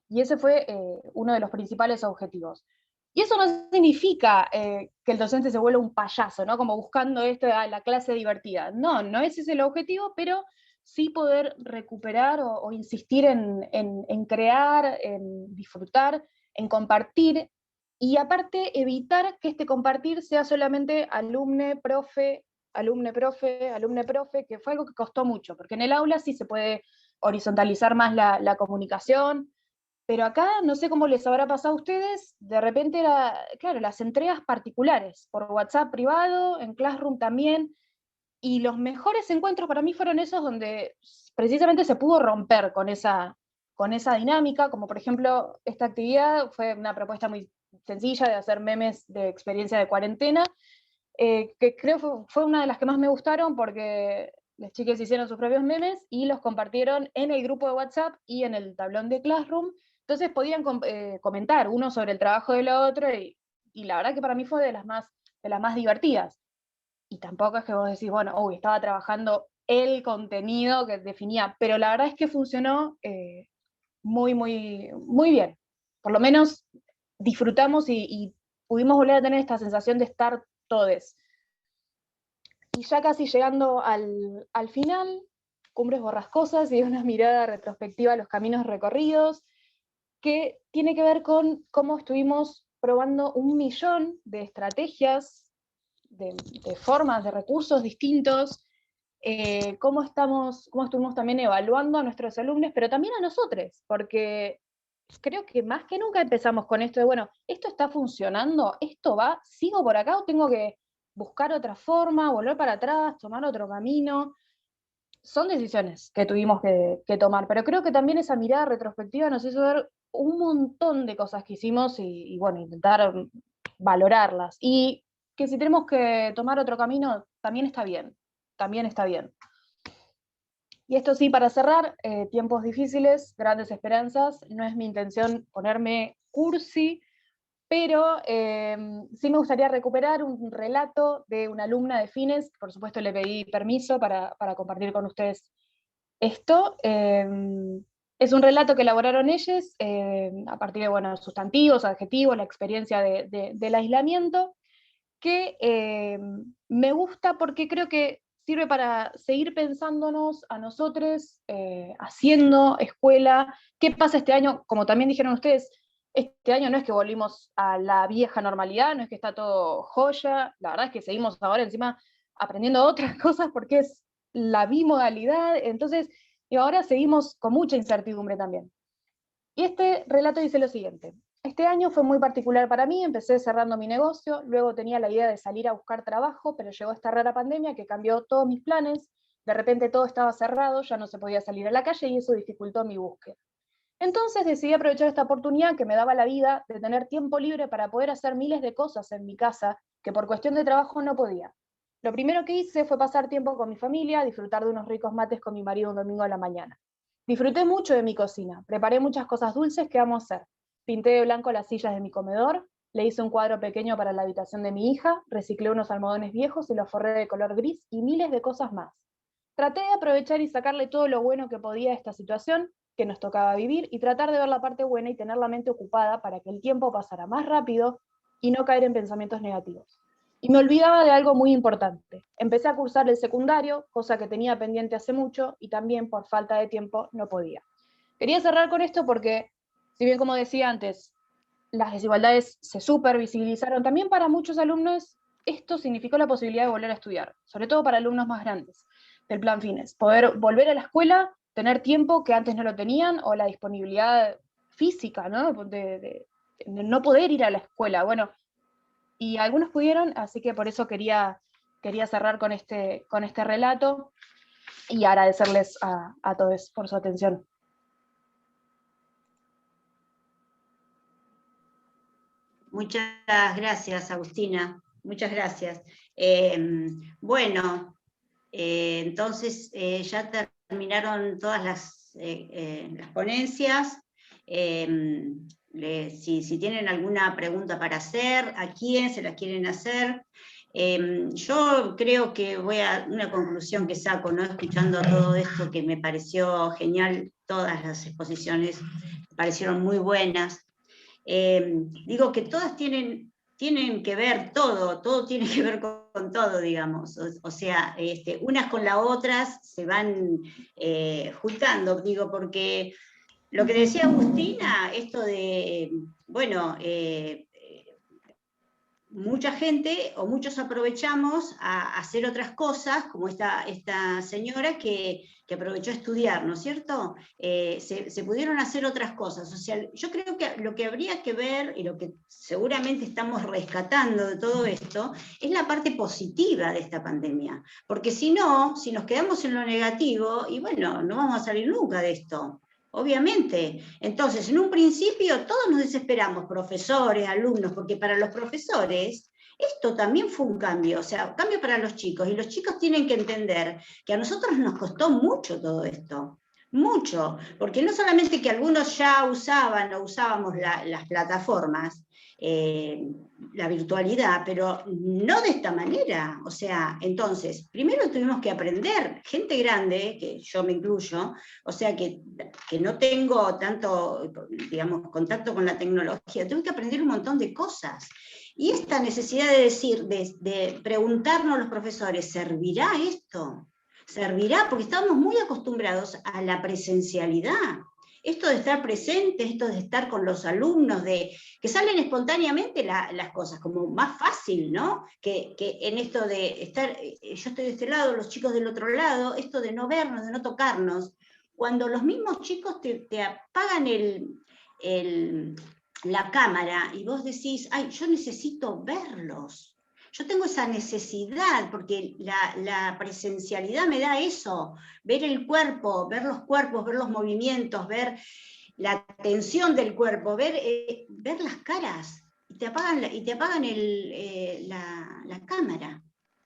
y ese fue uno de los principales objetivos. Y eso no significa que el docente se vuelva un payaso, ¿no? Como buscando la clase divertida. No ese es el objetivo, pero sí poder recuperar o insistir en crear, en disfrutar, en compartir, y aparte evitar que este compartir sea solamente alumne-profe, que fue algo que costó mucho, porque en el aula sí se puede horizontalizar más la comunicación, pero acá no sé cómo les habrá pasado a ustedes, de repente claro, las entregas particulares, por WhatsApp privado, en Classroom también, y los mejores encuentros para mí fueron esos donde precisamente se pudo romper con esa dinámica, como por ejemplo esta actividad fue una propuesta muy sencilla de hacer memes de experiencia de cuarentena, que creo fue una de las que más me gustaron, porque las chicas hicieron sus propios memes y los compartieron en el grupo de WhatsApp y en el tablón de Classroom, entonces podían comentar uno sobre el trabajo del otro, y la verdad que para mí fue de las más divertidas. Y tampoco es que vos decís, bueno, estaba trabajando el contenido que definía, pero la verdad es que funcionó muy, muy, muy bien. Por lo menos disfrutamos y pudimos volver a tener esta sensación de estar todes. Y ya casi llegando al final, Cumbres Borrascosas y una mirada retrospectiva a los caminos recorridos, que tiene que ver con cómo estuvimos probando 1 millón de estrategias, de formas, de recursos distintos, cómo estuvimos también evaluando a nuestros alumnos, pero también a nosotros, porque creo que más que nunca empezamos con esto de, bueno, ¿esto está funcionando? ¿Esto va? ¿Sigo por acá o tengo que buscar otra forma, volver para atrás, tomar otro camino? Son decisiones que tuvimos que tomar, pero creo que también esa mirada retrospectiva nos hizo ver un montón de cosas que hicimos y bueno, intentar valorarlas. Y que si tenemos que tomar otro camino, también está bien, también está bien. Y esto sí, para cerrar, tiempos difíciles, grandes esperanzas. No es mi intención ponerme cursi, pero sí me gustaría recuperar un relato de una alumna de Fines, por supuesto le pedí permiso para compartir con ustedes esto. Es un relato que elaboraron ellos a partir de, bueno, sustantivos, adjetivos, la experiencia del aislamiento, que me gusta porque creo que sirve para seguir pensándonos a nosotros, haciendo escuela. ¿Qué pasa este año? Como también dijeron ustedes, este año no es que volvimos a la vieja normalidad, no es que está todo joya, la verdad es que seguimos ahora encima aprendiendo otras cosas porque es la bimodalidad, entonces, y ahora seguimos con mucha incertidumbre también. Y este relato dice lo siguiente: este año fue muy particular para mí, empecé cerrando mi negocio, luego tenía la idea de salir a buscar trabajo, pero llegó esta rara pandemia que cambió todos mis planes, de repente todo estaba cerrado, ya no se podía salir a la calle y eso dificultó mi búsqueda. Entonces decidí aprovechar esta oportunidad que me daba la vida de tener tiempo libre para poder hacer miles de cosas en mi casa que por cuestión de trabajo no podía. Lo primero que hice fue pasar tiempo con mi familia, disfrutar de unos ricos mates con mi marido un domingo a la mañana. Disfruté mucho de mi cocina, preparé muchas cosas dulces que amo hacer. Pinté de blanco las sillas de mi comedor, le hice un cuadro pequeño para la habitación de mi hija, reciclé unos almohadones viejos y los forré de color gris y miles de cosas más. Traté de aprovechar y sacarle todo lo bueno que podía a esta situación que nos tocaba vivir y tratar de ver la parte buena y tener la mente ocupada para que el tiempo pasara más rápido y no caer en pensamientos negativos. Y me olvidaba de algo muy importante. Empecé a cursar el secundario, cosa que tenía pendiente hace mucho y también por falta de tiempo no podía. Quería cerrar con esto porque, si bien como decía antes, las desigualdades se supervisibilizaron, también para muchos alumnos esto significó la posibilidad de volver a estudiar, sobre todo para alumnos más grandes del plan Fines. Poder volver a la escuela, tener tiempo que antes no lo tenían, o la disponibilidad física, ¿no? De no poder ir a la escuela. Bueno, y algunos pudieron, así que por eso quería cerrar con este relato y agradecerles a todos por su atención. Muchas gracias, Agustina. Muchas gracias. Bueno, entonces ya terminaron todas las ponencias. Si tienen alguna pregunta para hacer, ¿a quién se la quieren hacer? Yo creo que una conclusión que saco, ¿no? Escuchando todo esto, que me pareció genial, todas las exposiciones me parecieron muy buenas. Digo que todas tienen que ver, todo tiene que ver con todo, digamos, o sea, unas con las otras se van juntando, digo, porque lo que decía Agustina, esto de, bueno, mucha gente o muchos aprovechamos a hacer otras cosas, como esta señora que aprovechó a estudiar, ¿no es cierto? Se pudieron hacer otras cosas. O sea, yo creo que lo que habría que ver, y lo que seguramente estamos rescatando de todo esto, es la parte positiva de esta pandemia. Porque si no, si nos quedamos en lo negativo, y bueno, no vamos a salir nunca de esto. Obviamente. Entonces, en un principio todos nos desesperamos, profesores, alumnos, porque para los profesores esto también fue un cambio, o sea, un cambio para los chicos, y los chicos tienen que entender que a nosotros nos costó mucho todo esto, mucho, porque no solamente que algunos ya usaban o usábamos las plataformas, la virtualidad, pero no de esta manera. O sea, entonces, primero tuvimos que aprender, gente grande, que yo me incluyo, o sea, que no tengo tanto, digamos, contacto con la tecnología, tuve que aprender un montón de cosas. Y esta necesidad de decir, de preguntarnos a los profesores, ¿servirá esto? ¿Servirá? Porque estamos muy acostumbrados a la presencialidad. Esto de estar presentes, esto de estar con los alumnos, que salen espontáneamente las cosas, como más fácil, ¿no? Que en esto de estar, yo estoy de este lado, los chicos del otro lado, esto de no vernos, de no tocarnos. Cuando los mismos chicos te apagan la cámara y vos decís, ay, yo necesito verlos. Yo tengo esa necesidad, porque la presencialidad me da eso, ver el cuerpo, ver los cuerpos, ver los movimientos, ver la tensión del cuerpo, ver las caras, y te apagan la cámara.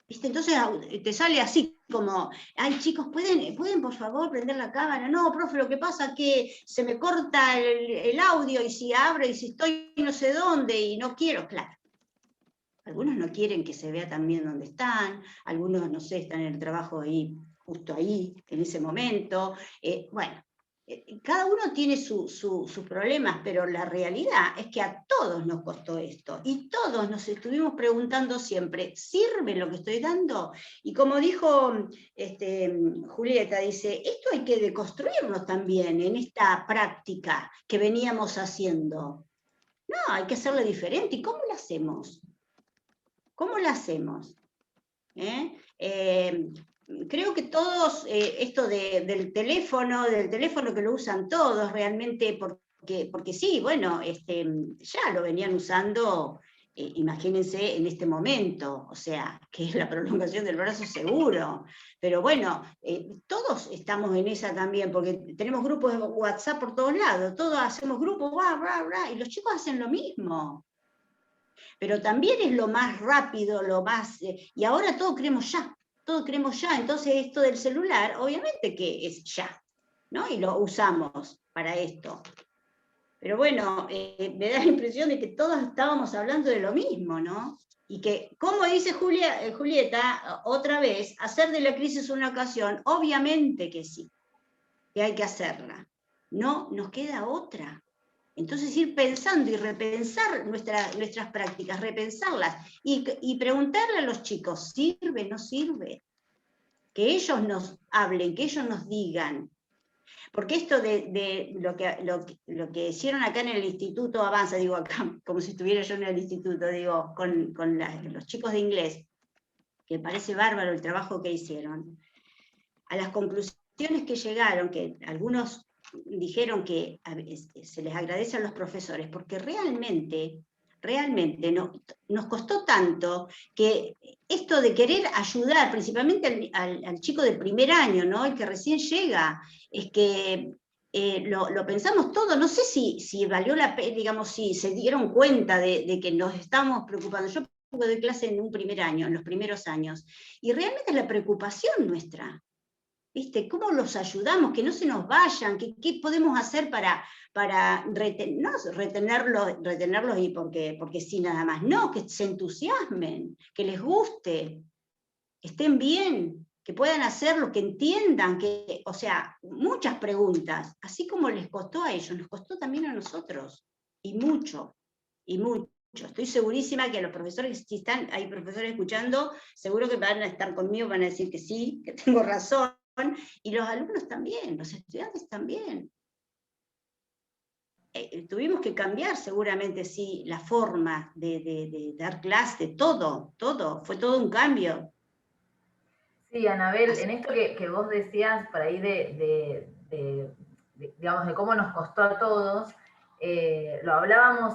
¿Viste? Entonces te sale así como, ay chicos, ¿pueden por favor prender la cámara? No, profe, lo que pasa es que se me corta el audio, y si abro, y si estoy no sé dónde, y no quiero, claro. Algunos no quieren que se vea también dónde están, algunos, no sé, están en el trabajo ahí, justo ahí, en ese momento. Bueno, cada uno tiene sus problemas, pero la realidad es que a todos nos costó esto, y todos nos estuvimos preguntando siempre, ¿sirve lo que estoy dando? Y como dijo Julieta, dice, esto hay que deconstruirnos también en esta práctica que veníamos haciendo. No, hay que hacerlo diferente. ¿Y cómo lo hacemos? ¿Cómo lo hacemos? Creo que todos, esto del teléfono que lo usan todos realmente, porque sí, bueno, ya lo venían usando, imagínense en este momento, o sea, que es la prolongación del brazo seguro, pero bueno, todos estamos en esa también, porque tenemos grupos de WhatsApp por todos lados, todos hacemos grupos, y los chicos hacen lo mismo. Pero también es lo más rápido, lo más... y ahora todo queremos ya, entonces esto del celular, obviamente que es ya, ¿no? Y lo usamos para esto. Pero bueno, me da la impresión de que todos estábamos hablando de lo mismo, ¿no? Y que, como dice Julieta, otra vez, hacer de la crisis una ocasión, obviamente que sí, que hay que hacerla. No nos queda otra. Entonces ir pensando y repensar nuestras prácticas, repensarlas y preguntarle a los chicos, ¿sirve, no sirve? Que ellos nos hablen, que ellos nos digan. Porque esto de lo que hicieron acá en el Instituto Avanza, digo acá, como si estuviera yo en el instituto, digo, con los chicos de inglés, que parece bárbaro el trabajo que hicieron, a las conclusiones que llegaron, que algunos dijeron que se les agradece a los profesores, porque realmente nos costó tanto que esto de querer ayudar, principalmente al chico de primer año, ¿no? El que recién llega, es que lo pensamos todo, no sé si valió la pena, digamos, si se dieron cuenta de que nos estamos preocupando. Yo doy clase en un primer año, en los primeros años, y realmente es la preocupación nuestra. ¿Viste? ¿Cómo los ayudamos? Que no se nos vayan, ¿qué podemos hacer para retenerlos y porque sí nada más? No, que se entusiasmen, que les guste, que estén bien, que puedan hacerlo, que entiendan, o sea, muchas preguntas, así como les costó a ellos, nos costó también a nosotros, y mucho, y mucho. Estoy segurísima que los profesores, si hay profesores escuchando, seguro que van a estar conmigo, van a decir que sí, que tengo razón, y los alumnos también, los estudiantes también. Tuvimos que cambiar seguramente, sí, la forma de dar clase, todo, fue todo un cambio. Sí, Anabel, en esto que vos decías por ahí digamos, de cómo nos costó a todos, lo hablábamos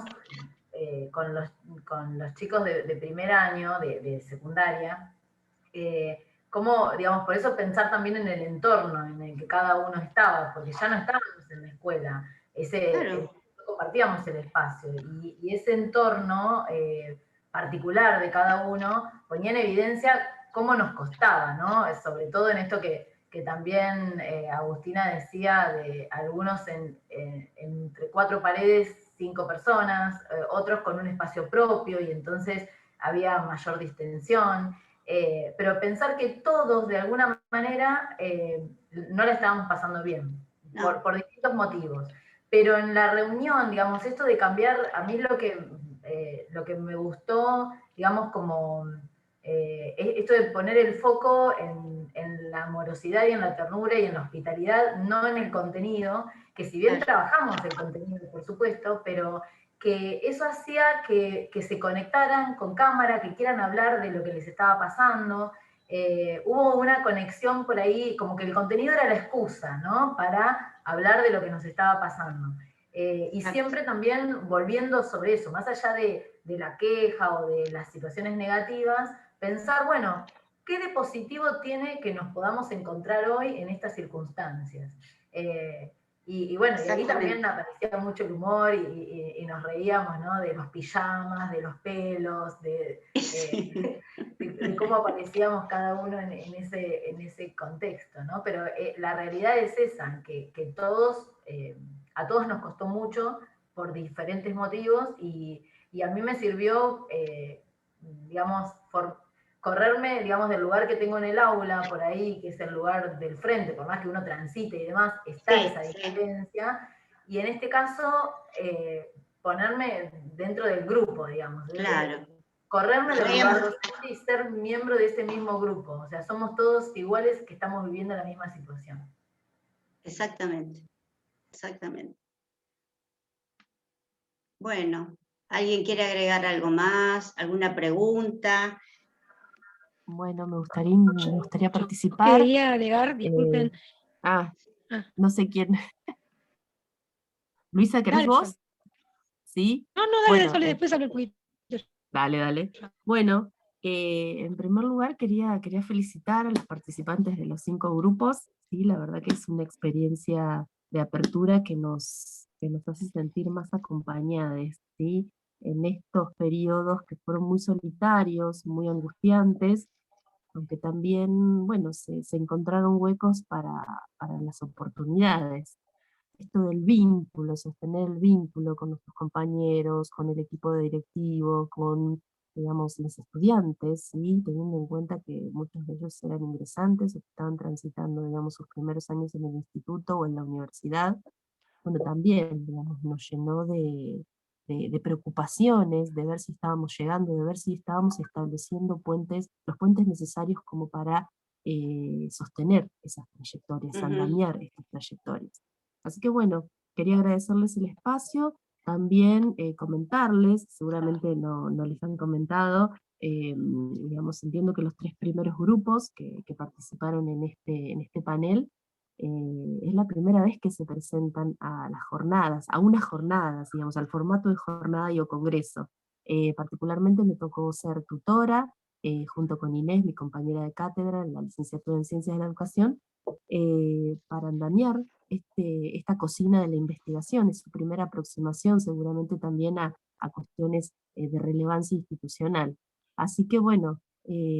con los chicos de primer año, de secundaria, cómo, digamos, por eso pensar también en el entorno en el que cada uno estaba, porque ya no estábamos en la escuela, Claro. compartíamos el espacio, y ese entorno particular de cada uno ponía en evidencia cómo nos costaba, ¿no? Sobre todo en esto que también Agustina decía, de algunos entre 4 paredes, 5 personas, otros con un espacio propio, y entonces había mayor distensión. Pero pensar que todos, de alguna manera, no la estábamos pasando bien, no. por distintos motivos. Pero en la reunión, digamos, esto de cambiar, a mí lo que me gustó, digamos, como esto de poner el foco en la amorosidad y en la ternura y en la hospitalidad, no en el contenido, que si bien trabajamos el contenido, por supuesto, pero que eso hacía que se conectaran con cámara, que quieran hablar de lo que les estaba pasando. Hubo una conexión por ahí, como que el contenido era la excusa, ¿no? Para hablar de lo que nos estaba pasando. Y siempre también volviendo sobre eso, más allá de la queja o de las situaciones negativas, pensar, bueno, ¿qué de positivo tiene que nos podamos encontrar hoy en estas circunstancias? Y bueno, y ahí también aparecía mucho el humor y nos reíamos, ¿no? De los pijamas, de los pelos, de cómo aparecíamos cada uno en ese contexto, ¿no? Pero la realidad es esa, que a todos nos costó mucho por diferentes motivos, y a mí me sirvió, digamos, correrme, digamos, del lugar que tengo en el aula, por ahí, que es el lugar del frente, por más que uno transite y demás, está esa diferencia, y en este caso, ponerme dentro del grupo, digamos. Claro. Correrme del lugar docente y ser miembro de ese mismo grupo. O sea, somos todos iguales que estamos viviendo la misma situación. Exactamente, exactamente. Bueno, ¿alguien quiere agregar algo más? ¿Alguna pregunta? Bueno, me gustaría participar. Quería agregar, disculpen. No sé quién. Luisa, ¿querés vos? ¿Sí? No, dale, bueno, después hablo el poquito. Dale. Bueno, en primer lugar quería felicitar a los participantes de los 5 grupos. Sí, la verdad que es una experiencia de apertura que nos hace sentir más acompañadas, ¿sí? En estos periodos que fueron muy solitarios, muy angustiantes, aunque también, bueno, se encontraron huecos para las oportunidades. Esto del vínculo, sostener el vínculo con nuestros compañeros, con el equipo de directivo, con, digamos, los estudiantes, ¿sí? Teniendo en cuenta que muchos de ellos eran ingresantes o que estaban transitando, digamos, sus primeros años en el instituto o en la universidad, bueno, también, digamos, nos llenó de preocupaciones, de ver si estábamos llegando, de ver si estábamos estableciendo los puentes necesarios como para sostener esas trayectorias, andamiar estas trayectorias. Así que bueno, quería agradecerles el espacio, también comentarles, seguramente no les han comentado, digamos, entiendo que los 3 primeros grupos que participaron en este panel, es la primera vez que se presentan a las jornadas, a unas jornadas, digamos, al formato de jornada y o congreso. Particularmente me tocó ser tutora, junto con Inés, mi compañera de cátedra en la licenciatura en Ciencias de la Educación, para andamiar esta cocina de la investigación. Es su primera aproximación seguramente también a cuestiones de relevancia institucional. Así que bueno,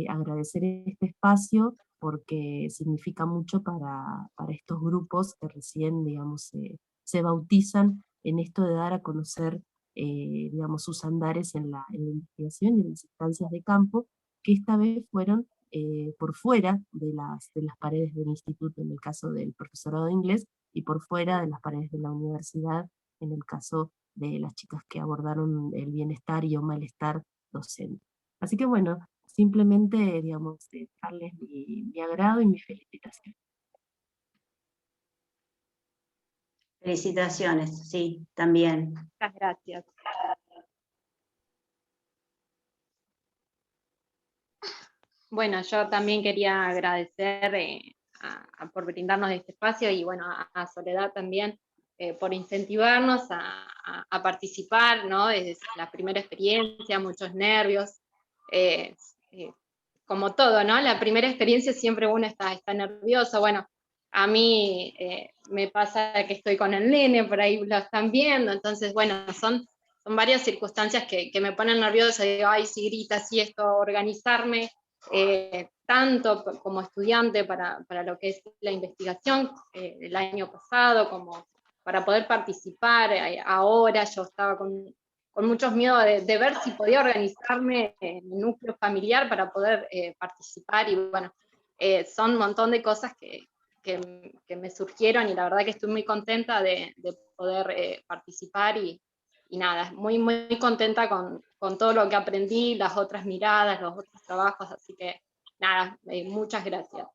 agradecer este espacio porque significa mucho para estos grupos que recién, digamos, se bautizan en esto de dar a conocer, digamos, sus andares en la investigación y en las instancias de campo, que esta vez fueron por fuera de las paredes del instituto, en el caso del profesorado de inglés, y por fuera de las paredes de la universidad, en el caso de las chicas que abordaron el bienestar y o malestar docente. Así que bueno, simplemente, digamos, darles mi agrado y mi felicitación. Felicitaciones, sí, también. Muchas gracias. Bueno, yo también quería agradecer por brindarnos este espacio y bueno, a Soledad también por incentivarnos a participar, ¿no? Es la primera experiencia, muchos nervios, como todo, ¿no? La primera experiencia siempre uno está nervioso. Bueno, a mí me pasa que estoy con el nene, por ahí lo están viendo, entonces bueno, son varias circunstancias que me ponen nerviosa, digo, ay, si grita, si esto, organizarme, tanto como estudiante para lo que es la investigación el año pasado, como para poder participar ahora. Yo estaba con muchos miedos de ver si podía organizarme en mi núcleo familiar para poder participar, y bueno, son un montón de cosas que me surgieron, y la verdad que estoy muy contenta de poder participar, y nada, muy, muy contenta con todo lo que aprendí, las otras miradas, los otros trabajos, así que nada, muchas gracias.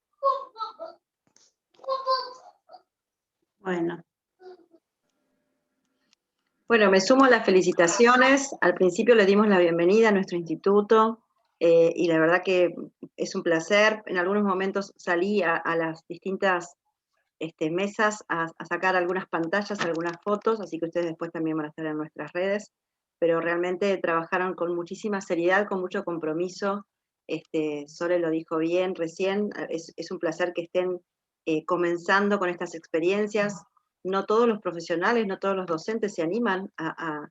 Bueno, me sumo a las felicitaciones. Al principio le dimos la bienvenida a nuestro instituto, y la verdad que es un placer. En algunos momentos salí a las distintas mesas a sacar algunas pantallas, algunas fotos, así que ustedes después también van a estar en nuestras redes, pero realmente trabajaron con muchísima seriedad, con mucho compromiso. Sole lo dijo bien recién, es un placer que estén comenzando con estas experiencias. No todos los profesionales, no todos los docentes se animan a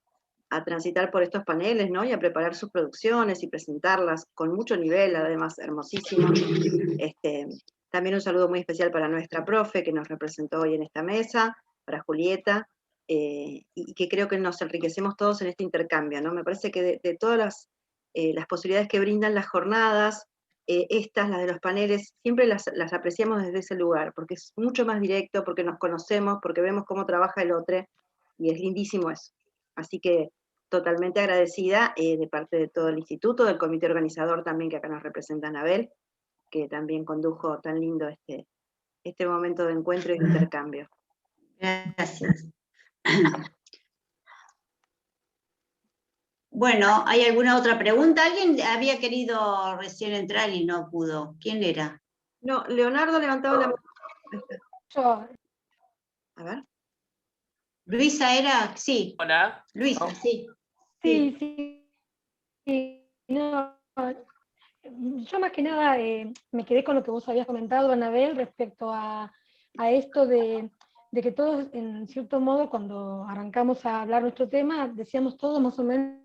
transitar por estos paneles, ¿no? Y a preparar sus producciones y presentarlas con mucho nivel, además hermosísimo. También un saludo muy especial para nuestra profe que nos representó hoy en esta mesa, para Julieta, y que creo que nos enriquecemos todos en este intercambio, ¿no? Me parece que de todas las posibilidades que brindan las jornadas, las de los paneles, siempre las apreciamos desde ese lugar, porque es mucho más directo, porque nos conocemos, porque vemos cómo trabaja el otro, y es lindísimo eso. Así que totalmente agradecida de parte de todo el instituto, del comité organizador también, que acá nos representa Anabel, que también condujo tan lindo este momento de encuentro y de intercambio. Gracias. Bueno, ¿hay alguna otra pregunta? ¿Alguien había querido recién entrar y no pudo? ¿Quién era? No, Leonardo levantaba la mano. Yo. A ver. Luisa era, sí. Hola. Luisa, sí. Sí. No, yo más que nada me quedé con lo que vos habías comentado, Anabel, respecto a esto de que todos, en cierto modo, cuando arrancamos a hablar nuestro tema, decíamos todos más o menos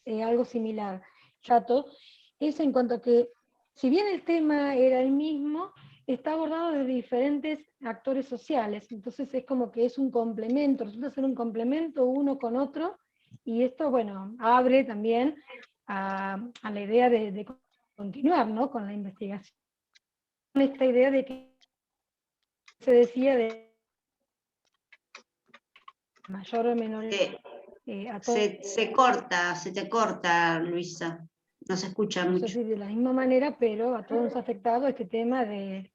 algo similar. Chato, es en cuanto a que, si bien el tema era el mismo, está abordado desde diferentes actores sociales, entonces es como que es un complemento, resulta ser un complemento uno con otro, y esto, bueno, abre también a la idea de continuar, ¿no?, con la investigación. Esta idea de que se decía de mayor o menor a todos. Se te corta, Luisa. No se escucha no mucho. sé si de la misma manera, pero a todos nos ha afectado este tema de...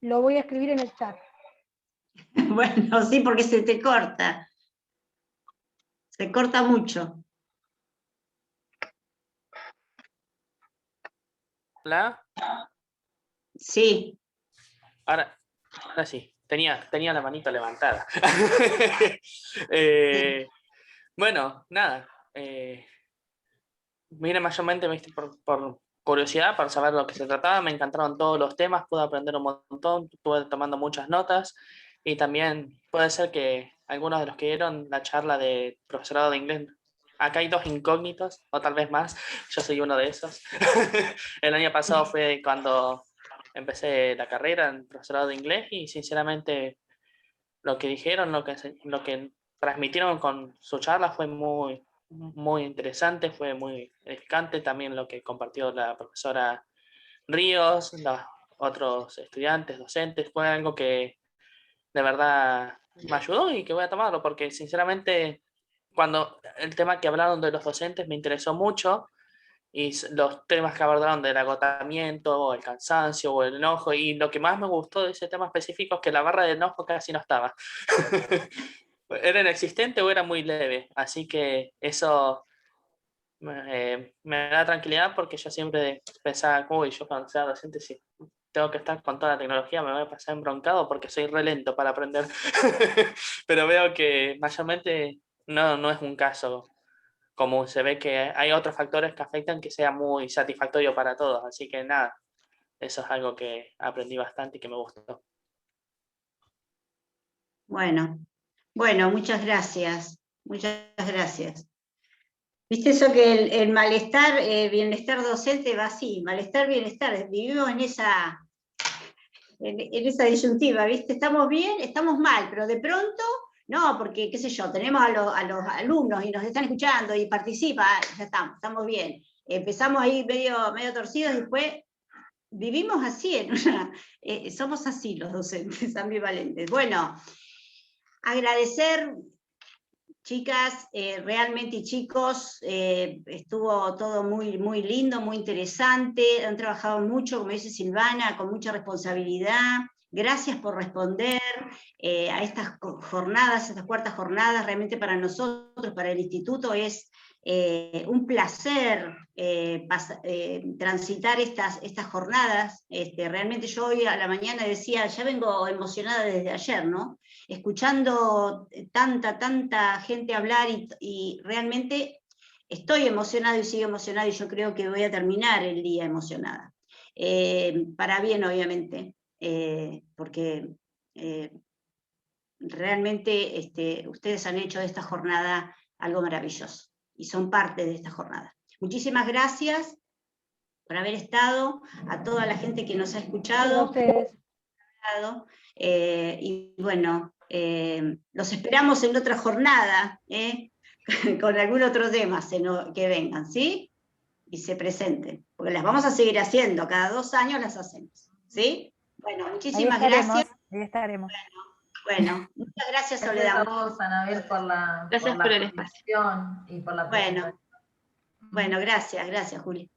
Lo voy a escribir en el chat. Bueno, sí, porque se te corta. Se corta mucho. ¿Hola? Sí. Ahora sí, tenía la manito levantada. Bueno, nada. Mira, mayormente por curiosidad, para saber lo que se trataba, me encantaron todos los temas, pude aprender un montón, estuve tomando muchas notas y también puede ser que algunos de los que dieron la charla de profesorado de inglés, acá hay 2 incógnitos, o tal vez más, yo soy uno de esos. El año pasado fue cuando empecé la carrera en profesorado de inglés y sinceramente lo que dijeron, lo que transmitieron con su charla fue muy interesante, fue muy edificante. También lo que compartió la profesora Ríos, los otros estudiantes, docentes, fue algo que de verdad me ayudó y que voy a tomarlo, porque sinceramente cuando el tema que hablaron de los docentes me interesó mucho y los temas que abordaron del agotamiento, o el cansancio, o el enojo, y lo que más me gustó de ese tema específico es que la barra de enojo casi no estaba. Era inexistente o era muy leve, así que eso me da tranquilidad porque yo siempre pensaba, uy, yo cuando sea docente, si tengo que estar con toda la tecnología, me voy a pasar embroncado porque soy re lento para aprender. Pero veo que mayormente no es un caso común. Se ve que hay otros factores que afectan que sea muy satisfactorio para todos. Así que nada, eso es algo que aprendí bastante y que me gustó. Bueno, muchas gracias. Muchas gracias. Viste eso que el malestar, bienestar docente va así, malestar, bienestar, vivimos en esa disyuntiva, ¿viste? Estamos bien, estamos mal, pero de pronto, no, porque, qué sé yo, tenemos a los alumnos y nos están escuchando y participan, ya estamos bien. Empezamos ahí medio torcidos y después vivimos así, somos así los docentes ambivalentes. Bueno, agradecer... Chicas, realmente y chicos, estuvo todo muy lindo, muy interesante, han trabajado mucho, como dice Silvana, con mucha responsabilidad. Gracias por responder a estas jornadas, estas cuartas jornadas. Realmente para nosotros, para el instituto, es un placer transitar estas jornadas. Realmente yo hoy a la mañana decía, ya vengo emocionada desde ayer, ¿no? Escuchando tanta gente hablar y realmente estoy emocionada y sigo emocionada y yo creo que voy a terminar el día emocionada. Para bien, obviamente, porque realmente ustedes han hecho de esta jornada algo maravilloso y son parte de esta jornada. Muchísimas gracias por haber estado, a toda la gente que nos ha escuchado. Y bueno, los esperamos en otra jornada, con algún otro tema que vengan, ¿sí? Y se presenten, porque las vamos a seguir haciendo, cada 2 años las hacemos, ¿sí? Bueno, muchísimas gracias. Ahí estaremos. Bueno, muchas gracias, Soledad. Gracias a vos, Anabel, Gracias por el espacio. Y por la presentación. Bueno, gracias, Juli.